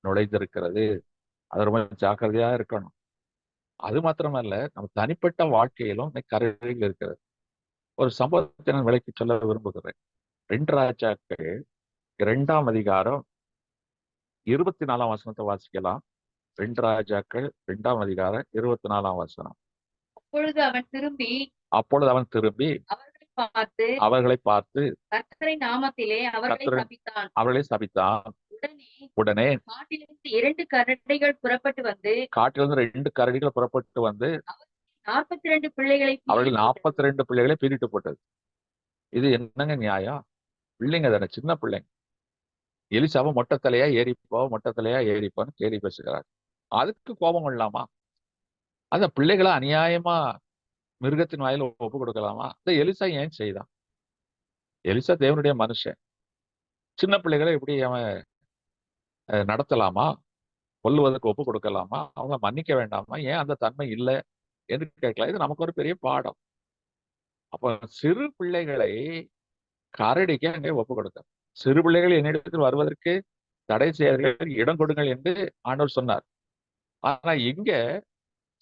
நுழைந்திருக்கிறது. அது ரொம்ப ஜாக்கிரதையா இருக்கணும். அது மாத்திரமல்ல, நம்ம தனிப்பட்ட வாழ்க்கையிலும் இன்னைக்கு கரடிகள் இருக்கிறது. ஒரு சம்பவத்தை நான் விலைக்கு சொல்ல விரும்புகிறேன். 2 ராஜாக்கள் 2ஆம் அதிகாரம் 24ஆம் வசனத்தை வாசிக்கலாம். 2 ராஜாக்கள் 2ஆம் அதிகாரம் 24ஆம் வசனம். அப்பொழுது அவன் திரும்பி அவர்களை பார்த்து கர்த்தரின் நாமத்திலே அவர்களை சபித்தான். உடனே காட்டிலிருந்து 2 கரடிகள் புறப்பட்டு வந்து 42 பிள்ளைகளை அவர்கள் 42 பிள்ளைகளை பீறிட்டு போட்டது. இது என்னங்க நியாயம்? பிள்ளைங்க தானே, சின்ன பிள்ளைங்க. எலிசாவை மொட்டை தலையா ஏறிப்போன்னு கேலி பேசுகிறார். அதுக்கு கோபம் கொள்ளலாமா? அந்த பிள்ளைகளை அநியாயமா மிருகத்தின் வாயில ஒப்பு கொடுக்கலாமா? இந்த எலிசா ஏன் செய்தான்? எலிசா தேவனுடைய மனுஷன். சின்ன பிள்ளைகளை எப்படி அவன் நடத்தலாமா? கொல்லுவதற்கு ஒப்பு கொடுக்கலாமா? அவங்கள மன்னிக்க வேண்டாமா? ஏன் அந்த தன்மை இல்லை என்று கேட்கலாம். இது நமக்கு ஒரு பெரிய பாடம். அப்ப சிறு பிள்ளைகளை கரடிக்கு அங்கே ஒப்பு கொடுக்க, சிறு பிள்ளைகள் என்னிடத்தில் வருவதற்கு தடை செய்யாதீர்கள், இடம் கொடுங்கள் என்று ஆண்டவர் சொன்னார். ஆனா இங்க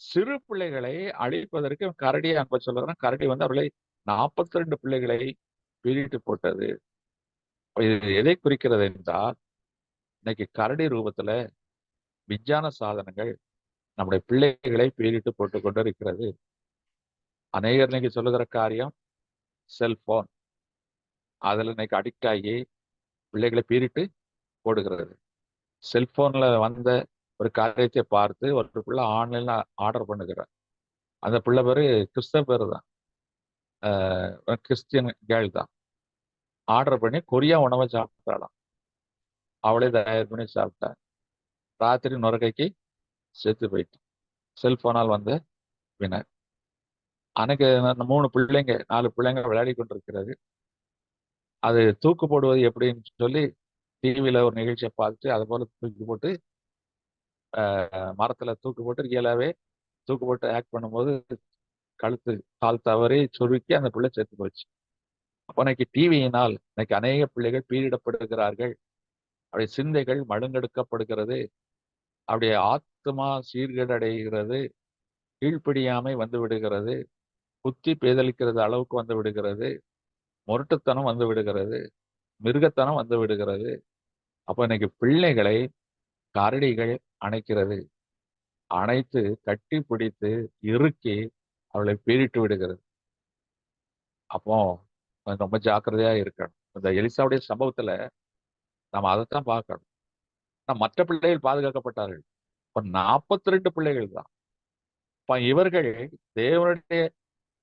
சிறு பிள்ளைகளை அழிப்பதற்கு கரடியை அனுப்ப சொல்றான். கரடி வந்து அவர்களை 42 பிள்ளைகளை பீறிட்டு போட்டது. இது எதை குறிக்கிறது என்றால், இன்னைக்கு கரடி ரூபத்துல விஞ்ஞான சாதனங்கள் நம்முடைய பிள்ளைகளை பீறிட்டு போட்டு கொண்டு இருக்கிறது. அநேகர் இன்னைக்கு சொல்லுகிற காரியம் செல்போன். அதுல இன்னைக்கு அடிக்ட் ஆகி பிள்ளைகளை பீறிட்டு போடுகிறது. செல்போன்ல வந்த ஒரு காரியத்தை பார்த்து ஒரு பிள்ளை ஆன்லைன்ல ஆர்டர் பண்ணுகிறார். அந்த பிள்ளை பேரு கிறிஸ்தவ பேரு தான், கிறிஸ்டியன் கேர்ள் தான். ஆர்டர் பண்ணி கொரியா உணவை சாப்பிட்டாலாம். அவளே தயார் பண்ணி சாப்பிட்டா. ராத்திரி நுரகைக்கு செத்து போயிட்டு செல்போனால் வந்து வினர். அன்னைக்கு 3 பிள்ளைங்க 4 பிள்ளைங்க விளையாடி கொண்டிருக்கிறது. அது தூக்கு போடுவது எப்படின்னு சொல்லி டிவியில ஒரு நிகழ்ச்சியை பார்த்து அதை போல தூக்கி போட்டு மரத்துல தூக்கு போட்டு ரியலாவே தூக்கு போட்டு ஆக்ட் பண்ணும்போது கழுத்து கால் தவறி சுருக்கி அந்த பிள்ளை செத்து போச்சு. அப்போ இன்னைக்கு டிவியினால் இன்னைக்கு அநேக பிள்ளைகள் பீடிடப்படுகிறார்கள். அவருடைய சிந்தைகள் மழுங்கெடுக்கப்படுகிறது. அவருடைய ஆத்மா சீர்கேடடைகிறது. கீழ்ப்படியாமை வந்து விடுகிறது. புத்தி பேதலிக்கிறது அளவுக்கு வந்து விடுகிறது. முரட்டுத்தனம் வந்து விடுகிறது. மிருகத்தனம் வந்து விடுகிறது. அப்போ இன்னைக்கு பிள்ளைகளை கரடிகள் அணைக்கிறது. அணைத்து கட்டி பிடித்து இறுக்கி அவளை பீறிட்டு விடுகிறது. அப்போ ரொம்ப ஜாக்கிரதையா இருக்கணும். இந்த எலிசாவுடைய சம்பவத்துல நம்ம அதைத்தான் பார்க்கணும். மற்ற பிள்ளைகள் பாதுகாக்கப்பட்டார்கள். இப்ப 42 பிள்ளைகள் தான். இப்ப இவர்கள் தேவனுடைய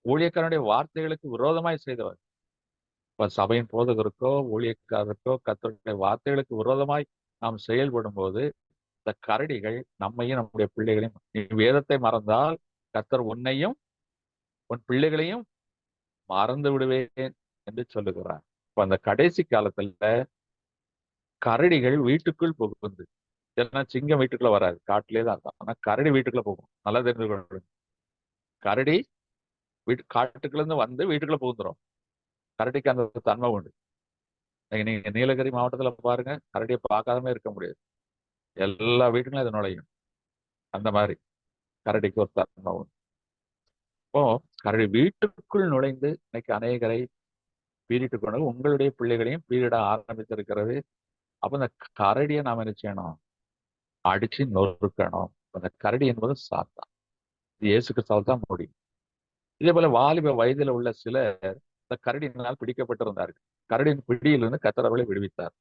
ஊழியக்காரனுடைய வார்த்தைகளுக்கு விரோதமாய் செய்தவர். இப்ப சபையின் போதகருக்கோ ஊழியக்காரருக்கோ கர்த்தருடைய வார்த்தைகளுக்கு விரோதமாய் நாம் செயல்படும் போது இந்த கரடிகள் நம்மையும் நம்முடைய பிள்ளைகளையும், நீ வேதத்தை மறந்தால் கர்த்தர் உன்னையும் உன் பிள்ளைகளையும் மறந்து விடுவேன் என்று சொல்லுகிறார். இப்ப அந்த கடைசி காலத்துல கரடிகள் வீட்டுக்குள் புகுந்து, ஏன்னா சிங்கம் வீட்டுக்குள்ள வராது, காட்டிலே தான் இருக்கும். ஆனா கரடி வீட்டுக்குள்ள போகும். நல்லா தெரிந்து கொள்ளுங்க. கரடி காட்டுக்குள்ள இருந்து வந்து வீட்டுக்குள்ள புகுந்துரும். கரடிக்கு அந்த தன்மை உண்டு. நீங்க நீலகிரி மாவட்டத்துல பாருங்க, கரடியை பார்க்காம இருக்க முடியாது. எல்லா வீட்டுக்கும் அது நுழையும். அந்த மாதிரி கரடிக்கு ஒரு தன்மை உண்டு. இப்போ கரடி வீட்டுக்குள் நுழைந்து இன்னைக்கு அநேகரை பீறிட்டு கொண்டு உங்களுடைய பிள்ளைகளையும் பீரிட ஆரம்பித்திருக்கிறது. அப்ப இந்த கரடியை நாம என்ன செய்யணும்? அடிச்சு நொறுக்கணும். அந்த கரடி என்பது சாத்தான். இயேசு கிறிஸ்துவால் தான் முடியும். இதே போல வாலிப வயதில் உள்ள சிலர் இந்த கரடியினால் பிடிக்கப்பட்டிருந்தார்கள். கரடியின் பிடியிலிருந்து கர்த்தர் அவர்களை விடுவித்தார்.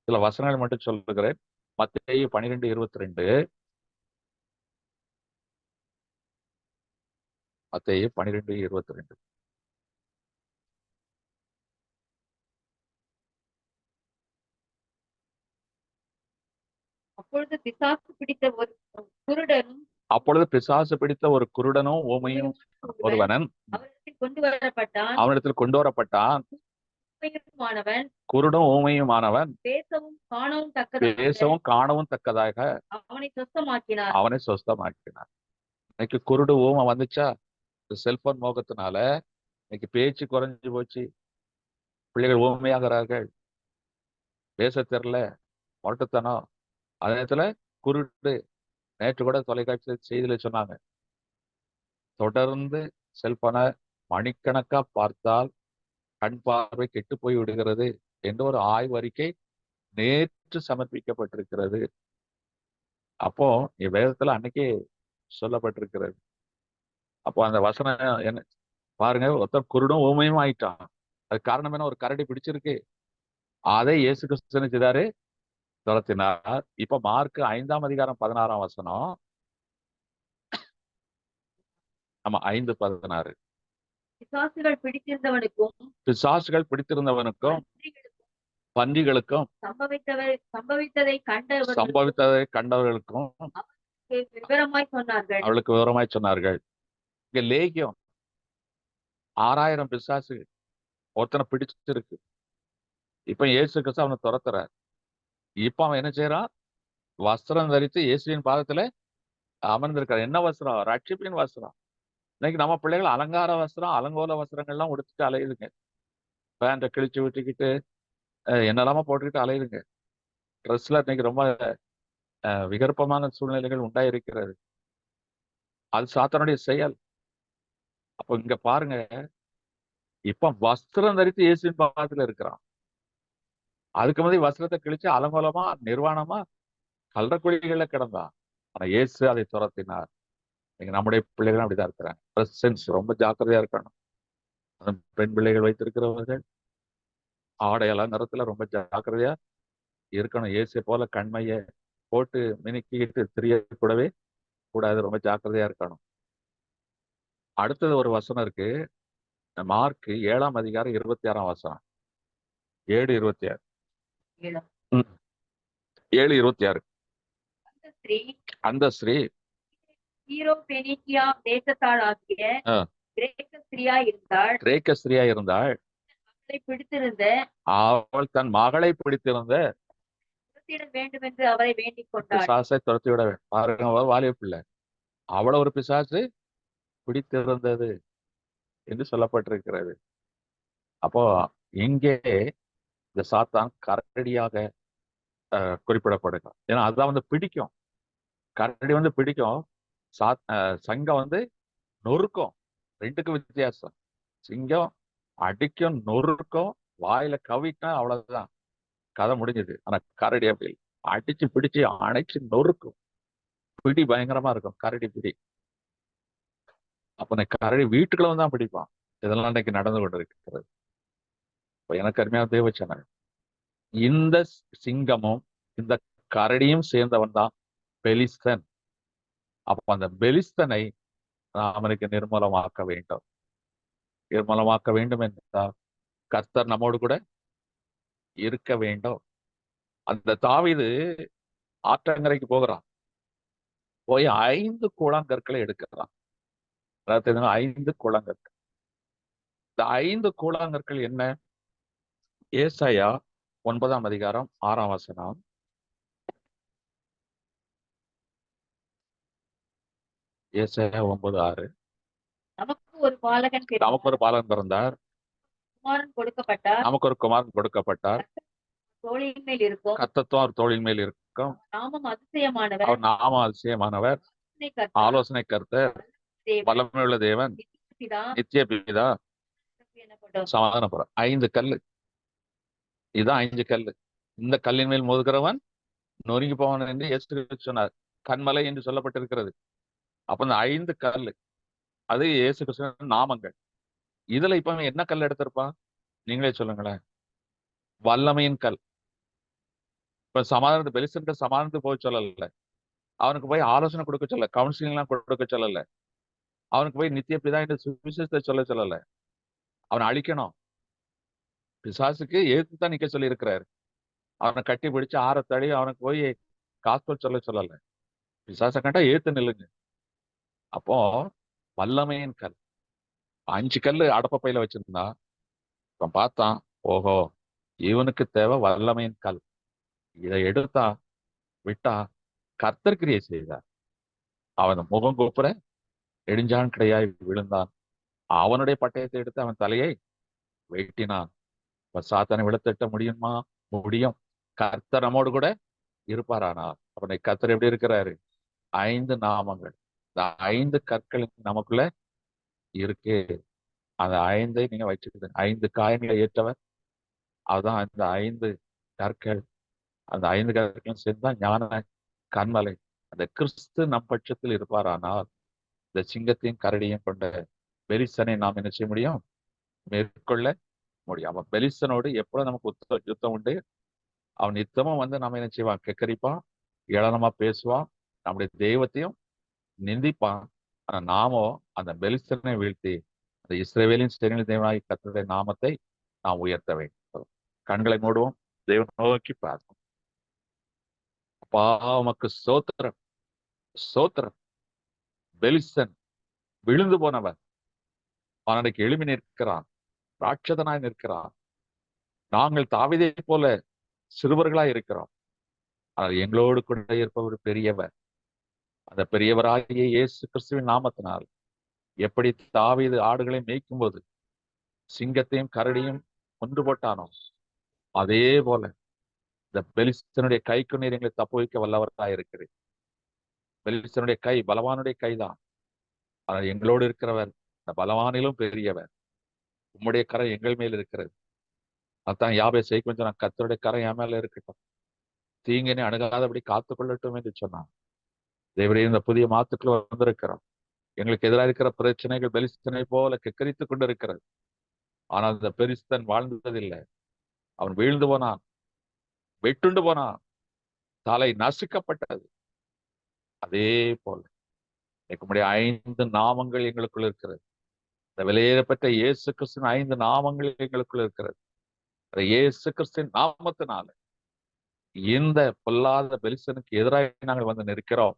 சில வசனங்கள் மட்டும் சொல்லுகிறேன். மத்தேயு 12:22. மத்தேயு 12:22. அப்பொழுது பிசாசு பிடித்த ஒரு குருடனும் அப்பொழுது பிசாசு பிடித்த ஒரு குருடனும் ஊமையும் ஒருவன் அவரிடத்தில் கொண்டு வரப்பட்டான். அவனிடத்தில் கொண்டு வரப்பட்டான். ஊமையுமானவன் குருடும் ஊமையுமானவன் பேசவும் காணவும் தக்கதாக அவனை சொஸ்தமாக்கினார். இன்னைக்கு குருடு ஊமை வந்துச்சா? செல்போன் மோகத்தினால இன்னைக்கு பேச்சு குறைஞ்சு போச்சு. பிள்ளைகள் ஊமையாகிறார்கள், பேச தெரியல, மொட்டத்தனம். அதே நேரத்துல குருடு. நேற்று கூட தொலைக்காட்சி செய்தியில சொன்னாங்க, தொடர்ந்து செல்போனை மணிக்கணக்கா பார்த்தால் கண் பார்வை கெட்டு போய் விடுகிறது என்று ஒரு ஆய்வு அறிக்கை நேற்று சமர்ப்பிக்கப்பட்டிருக்கிறது. அப்போ வேதத்துல அன்னைக்கே சொல்லப்பட்டிருக்கிறது. அப்போ அந்த வசனம் என்ன பாருங்க, ஒருத்தர் குருடும் ஊமையும் ஆயிட்டான். அது காரணம் என்ன? ஒரு கரடி பிடிச்சிருக்கு. அதை இயேசு கிறிஸ்து செய்தாரு, துரத்தினார். இப்ப மார்க் 5:16 வசனம். ஆமா, 5:16. பிசாசுகள் பிடித்திருந்தவனுக்கும் பன்றிகளுக்கும் சம்பவித்ததை கண்டவர்களுக்கும் அவளுக்கு விவரமாய் சொன்னார்கள். இங்க லேகியம் 6000 பிசாசு ஒருத்தனை பிடிச்சிருக்கு. இப்ப இயேசு கிறிஸ்து அவனை துரத்துறார். இப்ப அவன் என்ன செய்யறான்? வஸ்திரம் தரித்து இயேசுவின் பாதத்துல அமர்ந்திருக்கார். என்ன வஸ்திரம்? ரட்சிப்பின் வஸ்திரம். இன்னைக்கு நம்ம பிள்ளைகள் அலங்கார வஸ்திரம், அலங்கோல வஸ்திரங்கள்லாம் உடுத்துட்டு அலையுதுங்க. பேண்ட கிழிச்சு விட்டுக்கிட்டு என்னெல்லாம போட்டுக்கிட்டு அலையுதுங்க. ட்ரெஸ்ல இன்னைக்கு ரொம்ப விகற்பமான சூழ்நிலைகள் உண்டாயிருக்கிறது. அது சாத்தானுடைய செயல். அப்ப இங்க பாருங்க, இப்ப வஸ்திரம் தரித்து இயேசுவின் பாதத்துல இருக்கிறான். அதுக்கு முன்னாடி வஸ்திரத்தை கிழிச்சு அலங்கோலமா நிர்வாணமா கல்றக்குழிகள்ல கிடந்தான். ஆனா இயேசு அதை துரத்தினார். நீங்க நம்முடைய பிள்ளைகளும் அப்படிதான் இருக்கிறாங்க. பிரசன்ஸ் ரொம்ப ஜாக்கிரதையா இருக்கணும். அந்த பெண் பிள்ளைகள் வைத்திருக்கிறவர்கள் ஆடை அலங்காரத்துல ரொம்ப ஜாக்கிரதையா இருக்கணும். இயேசு போல கண்மைய போட்டு மினுக்கிட்டு தெரியக்கூடவே கூடாது. ரொம்ப ஜாக்கிரதையா இருக்கணும். அடுத்தது ஒரு வசனம் இருக்கு, மார்க் 7:26 வசனம். 7:26. 7:26. அந்த ஸ்திரீ தேசத்தாளாகிய கிரேக்க ஸ்திரீயா இருந்தாள். அவள் தன் மகளை பிடித்திருந்த வேண்டும் என்று அவரை வேண்டிக் கொண்டாள். பிசாசை துரத்தி விட பாருங்க, வாலிப பிள்ளை. அவள ஒரு பிசாசு பிடித்திருந்தது என்று சொல்லப்பட்டிருக்கிறது. அப்போ இங்கே இந்த சாத்தான் கரடியாக குறிப்பிடப்படுகிறான். ஏன்னா அதுதான் பிடிக்கும். கரடி பிடிக்கும், சங்கம் நொறுக்கும். ரெண்டுக்கும் வித்தியாசம். சிங்கம் அடிக்கும், நொறுக்கும், வாயில கவிட்டா அவ்வளவுதான், கதை முடிஞ்சது. ஆனா கரடி அப்படி அடிச்சு பிடிச்சு அணைச்சு நொறுக்கும். பிடி பயங்கரமா இருக்கும் கரடி பிடி. அப்ப கரடி வீட்டுக்குள்ள தான் பிடிப்பான். இதெல்லாம் இன்னைக்கு நடந்து கொண்டிருக்கிறது. இப்ப எனக்கு அருமையான தேவச்சனல், இந்த சிங்கமும் இந்த கரடியும் சேர்ந்தவன் தான் பெலிஸ்தன். அப்ப அந்த பெலிஸ்தனை அவனுக்கு நிர்மூலமாக்க வேண்டும். நிர்மூலமாக்க வேண்டும் என்றால் கர்த்தர் நம்மோடு கூட இருக்க வேண்டும். அந்த தாவீது ஆற்றங்கரைக்கு போகிறான். போய் 5 கூழாங்கற்களை எடுக்கிறான். 5 கூழாங்கற்கள். இந்த 5 கூழாங்கற்கள் என்ன? ஏசாயா 9:6 வசனம். ஏசாயா 9:6. நமக்கு ஒரு பாலகன் பிறந்தார், நமக்கு ஒரு குமாரன் கொடுக்கப்பட்டார். தோளின் மேல் இருக்கும், கர்த்தர் தோளின் மேல் இருக்கும். அவர் நாமம் அதிசயமானவர், ஆலோசனை கர்த்தர், வல்லமையுள்ள தேவன், நித்திய பிதா, சமாதானபுரம். 5 கல்லு. இதுதான் 5 கல்லு. இந்த கல்லின் மேல் மோதுகிறவன் நொறுங்கி போவான் என்று இயேசு சொன்னார். கண்மலை என்று சொல்லப்பட்டிருக்கிறது. அப்ப இந்த 5 கல்லு அது இயேசு கிறிஸ்துவின் நாமங்கள். இதுல இப்ப என்ன கல் எடுத்திருப்பான்? நீங்களே சொல்லுங்களேன். வல்லமையின் கல். இப்ப சமாதானத்தை பெலிஸ்தன்கிட்ட சமாதானத்துக்கு போய் சொல்லல, அவனுக்கு போய் ஆலோசனை கொடுக்க சொல்ல, கவுன்சிலிங் எல்லாம் கொடுக்க சொல்லல. அவனுக்கு போய் நித்திய பிதா என்று சுவிசேஷத்தை சொல்லல. அவனை அழிக்கணும். பிசாசுக்கு எதிர்த்து தான் நிக்க சொல்லி இருக்கிறாரு. அவனை கட்டி பிடிச்சு ஆரத்தடி அவனுக்கு போய் காஸ்பல் சொல்லல. பிசாசை கண்டா ஏத்து நில்லுங்க. அப்போ வல்லமையின் கல் 5 கல்லு அடப்ப பையில வச்சிருந்தா அவன் பார்த்தான், ஓஹோ இவனுக்கு தேவை வல்லமையின் கல். இதை எடுத்தா விட்டா கர்த்தர் கிரியை செய்தார். அவன் முகம் கூப்புற நெடுஞ்சான் கிடையாய் விழுந்தான். அவனுடைய பட்டயத்தை எடுத்து அவன் தலையை வெட்டினான். இப்ப சாத்தானை விழுத்திட்ட முடியுமா? முடியும். கர்த்தர் நம்மோடு கூட இருப்பாரானால் அவனை கர்த்தர் எப்படி இருக்கிறாரு? 5 நாமங்கள், இந்த 5 கற்கள் நமக்குள்ள இருக்கு. அந்த 5ஐ நீங்க வச்சுக்கிட்டு 5 காயங்களை ஏற்றவர் அதுதான் இந்த 5 கற்கள். அந்த 5 கற்களும் சேர்ந்தா ஞான கண்மலை. அந்த கிறிஸ்து நம் பட்சத்தில் இருப்பாரானால் இந்த சிங்கத்தையும் கரடியும் கொண்ட பெலிஸ்தனை நாம் என்ன செய்ய முடியும்? மேற்கொள்ள முடியும். அவன் பெலிஸ்தனோடு எப்பொழுது நமக்கு யுத்தம் உண்டு. அவன் நித்தமும் நம்ம என்ன செய்வான்? கெக்கரிப்பான், ஏளனமா பேசுவான், நம்முடைய தெய்வத்தையும் நிந்திப்பான். ஆனா நாமோ அந்த பெலிஸ்தனை வீழ்த்தி அந்த இஸ்ரவேலின் சேனையின் தேவனாகிய கர்த்தருடைய நாமத்தை நாம் உயர்த்த வேண்டும். கண்களை மூடுவோம், தேவன் நோக்கி பார்ப்போம். அப்பா உமக்கு ஸ்தோத்திரம், ஸ்தோத்திரம். பெலிஸ்தன் விழுந்து போனவன் அவனுக்கு எழுப்பி நிற்கிறான், ராட்சதனாய் நிற்கிறான். நாங்கள் தாவீதை போல சிறுவர்களாய் இருக்கிறோம். ஆனால் எங்களோடு கூட இருப்பவர் பெரியவர். அந்த பெரியவராகிய இயேசு கிறிஸ்துவின் நாமத்தினால் எப்படி தாவீது ஆடுகளை மேய்க்கும் போது சிங்கத்தையும் கரடியும் கொன்று போட்டானோ, அதே போல இந்த பெலிஸ்தனுடைய கைக்கு நீர் எங்களை தப்பு வைக்க வல்லவராக இருக்கிறேன். பெலிஸ்தனுடைய கை பலவானுடைய கைதான். ஆனால் எங்களோடு இருக்கிறவர் இந்த பலவானிலும் பெரியவர். உம்முடைய கரை எங்கள் மேல் இருக்கிறது. அதான் யாபேசை கொஞ்சம் நான் கர்த்தருடைய கரை என் மேல இருக்கட்டும், தீங்கினை அணுகாதபடி காத்துக் கொள்ளட்டும் என்று சொன்னான். தேவரே, இந்த புதிய மாத்துக்கள் வந்திருக்கிறோம். எங்களுக்கு எதிராக இருக்கிற பிரச்சனைகள் பெலிஸ்தனை போல கெக்கரித்துக் கொண்டிருக்கிறது. ஆனால் இந்த பெலிஸ்தன் வாழ்ந்ததில்லை. அவன் வீழ்ந்து போனான், வெட்டுண்டு போனான், தலை நசுக்கப்பட்டது. அதே போல உம்முடைய 5 நாமங்கள் எங்களுக்குள் இருக்கிறது. இந்த விலையேறப்பட்ட இயேசு கிறிஸ்துவின் 5 நாமங்கள் எங்களுக்குள் இருக்கிறது. இயேசு கிறிஸ்துவின் நாமத்தினால இந்த பொல்லாத பெலிஸ்தனுக்கு எதிராக நாங்கள் வந்து நிற்கிறோம்.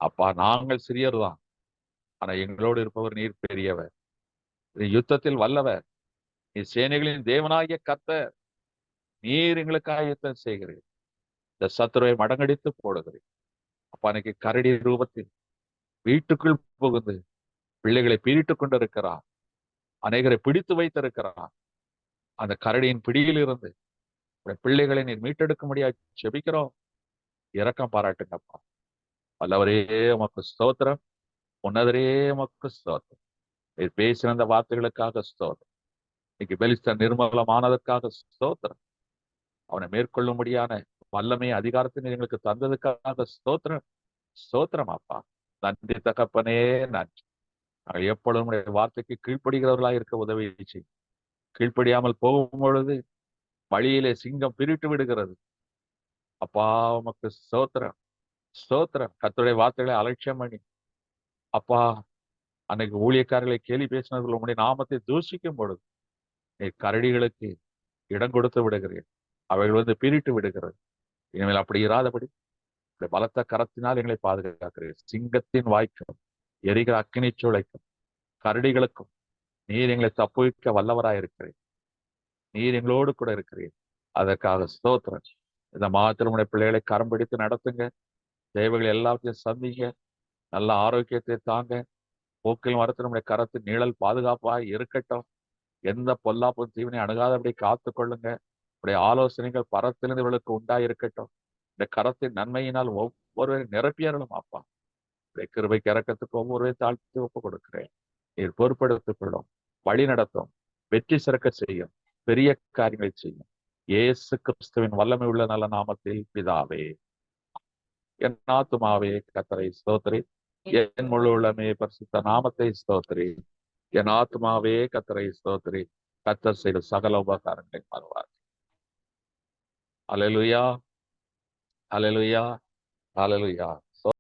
அப்பா, நாங்கள் சிறியர் தான், ஆனா எங்களோடு இருப்பவர் நீர் பெரியவர், யுத்தத்தில் வல்லவர், நீ சேனைகளின் தேவனாகிய கர்த்தர். நீர் எங்களுக்காக யுத்தம் செய்கிறீர். இந்த சத்துருவை மடங்கடித்து போடுகிறீர். அப்பா, அன்னைக்கு கரடி ரூபத்தில் வீட்டுக்குள் புகுந்து பிள்ளைகளை பீறிட்டுக் கொண்டிருக்கிறான், அநேகரை பிடித்து வைத்திருக்கிறான். அந்த கரடியின் பிடியில் இருந்து பிள்ளைகளை நீர் மீட்டெடுக்க முடியாது செபிக்கிறோம். இரக்கம் பாராட்டுங்கப்பா. வல்லவரே உமக்கு ஸ்தோத்திரம், உன்னதரே உமக்கு ஸ்தோத்திரம். நீர் பேசின அந்த வார்த்தைகளுக்காக ஸ்தோத்திரம். இன்னைக்கு பெலிஸ்தன் நிர்மூலமானதற்காக ஸ்தோத்திரம். அவனை மேற்கொள்ளும்படியான வல்லமை அதிகாரத்தை நீர் எங்களுக்கு தந்ததுக்காக ஸ்தோத்திரம், ஸ்தோத்திரம் அப்பா. நன்றி தகப்பனே, நன்றி. நாங்கள் எப்பொழுதும் உடைய வார்த்தைக்கு கீழ்ப்படுகிறவர்களாக இருக்க உதவி செய்யும். கீழ்ப்படியாமல் போகும் பொழுது வழியிலே சிங்கம் பிரிட்டு விடுகிறது. அப்பா உமக்கு ஸ்தோத்திரம், ஸ்தோத்திரம். கர்த்தருடைய வார்த்தைகளை அலட்சியம் பண்ணி அப்பா அன்னைக்கு ஊழியக்காரர்களை கேலி பேசினவர்கள் உங்களுடைய நாமத்தை தூஷிக்கும் பொழுது நீ கரடிகளுக்கு இடம் கொடுத்து விடுகிறேன். அவைகள் வந்து பிரிட்டு விடுகிறது. இனிமேல் அப்படி இராதபடி பலத்த கரத்தினால் எங்களை பாதுகாக்கிறேன். சிங்கத்தின் வாய்க்கும் எரிகிற அக்கினி சூளைக்கும் கரடிகளுக்கும் நீர் எங்களை தப்புவிக்க வல்லவராயிருக்கிறேன். நீர் எங்களோடு கூட இருக்கிறீர். அதற்காக ஸ்தோத்திரம். இந்த மாதத்தில் உடைய பிள்ளைகளை கரம் பிடித்து நடத்துங்க. தேவைகள் எல்லாத்தையும் சந்திங்க. நல்ல ஆரோக்கியத்தை தாங்க. போக்கில் மரத்தில் நம்முடைய கரத்தின் நிழல் பாதுகாப்பாக இருக்கட்டும். எந்த பொல்லாப்பு தீவினை அணுகாதபடி காத்து கொள்ளுங்க. உடைய ஆலோசனைகள் பரத்திலிருந்து இவர்களுக்கு உண்டாயிருக்கட்டும். இந்த கரத்தின் நன்மையினால் ஒவ்வொருவரையும் நிரப்பியறலும் அப்பா. உடைய கிருபைக்கு இறக்கத்துக்கு ஒவ்வொருவரையும் தாழ்த்தி ஒப்பு கொடுக்கிறேன். நீர் பொறுப்படுத்திக் கொள்ளும், வழி நடத்தும், வெற்றி சிறக்க செய்யும், பெரிய காரியங்களை செய்யும். இயேசு கிறிஸ்துவின் வல்லமை உள்ள நல்ல நாமத்தில் பிதாவே. என் ஆத்துமாவே கர்த்தரை ஸ்தோத்திரி, என் முழு உள்ளமே பரிசுத்த நாமத்தை ஸ்தோத்திரி. என் ஆத்துமாவே கர்த்தரை ஸ்தோத்திரி, கர்த்தர் செய்த சகல உபகாரங்களை மறவார். அல்லேலூயா, அல்லேலூயா, அல்லேலூயா.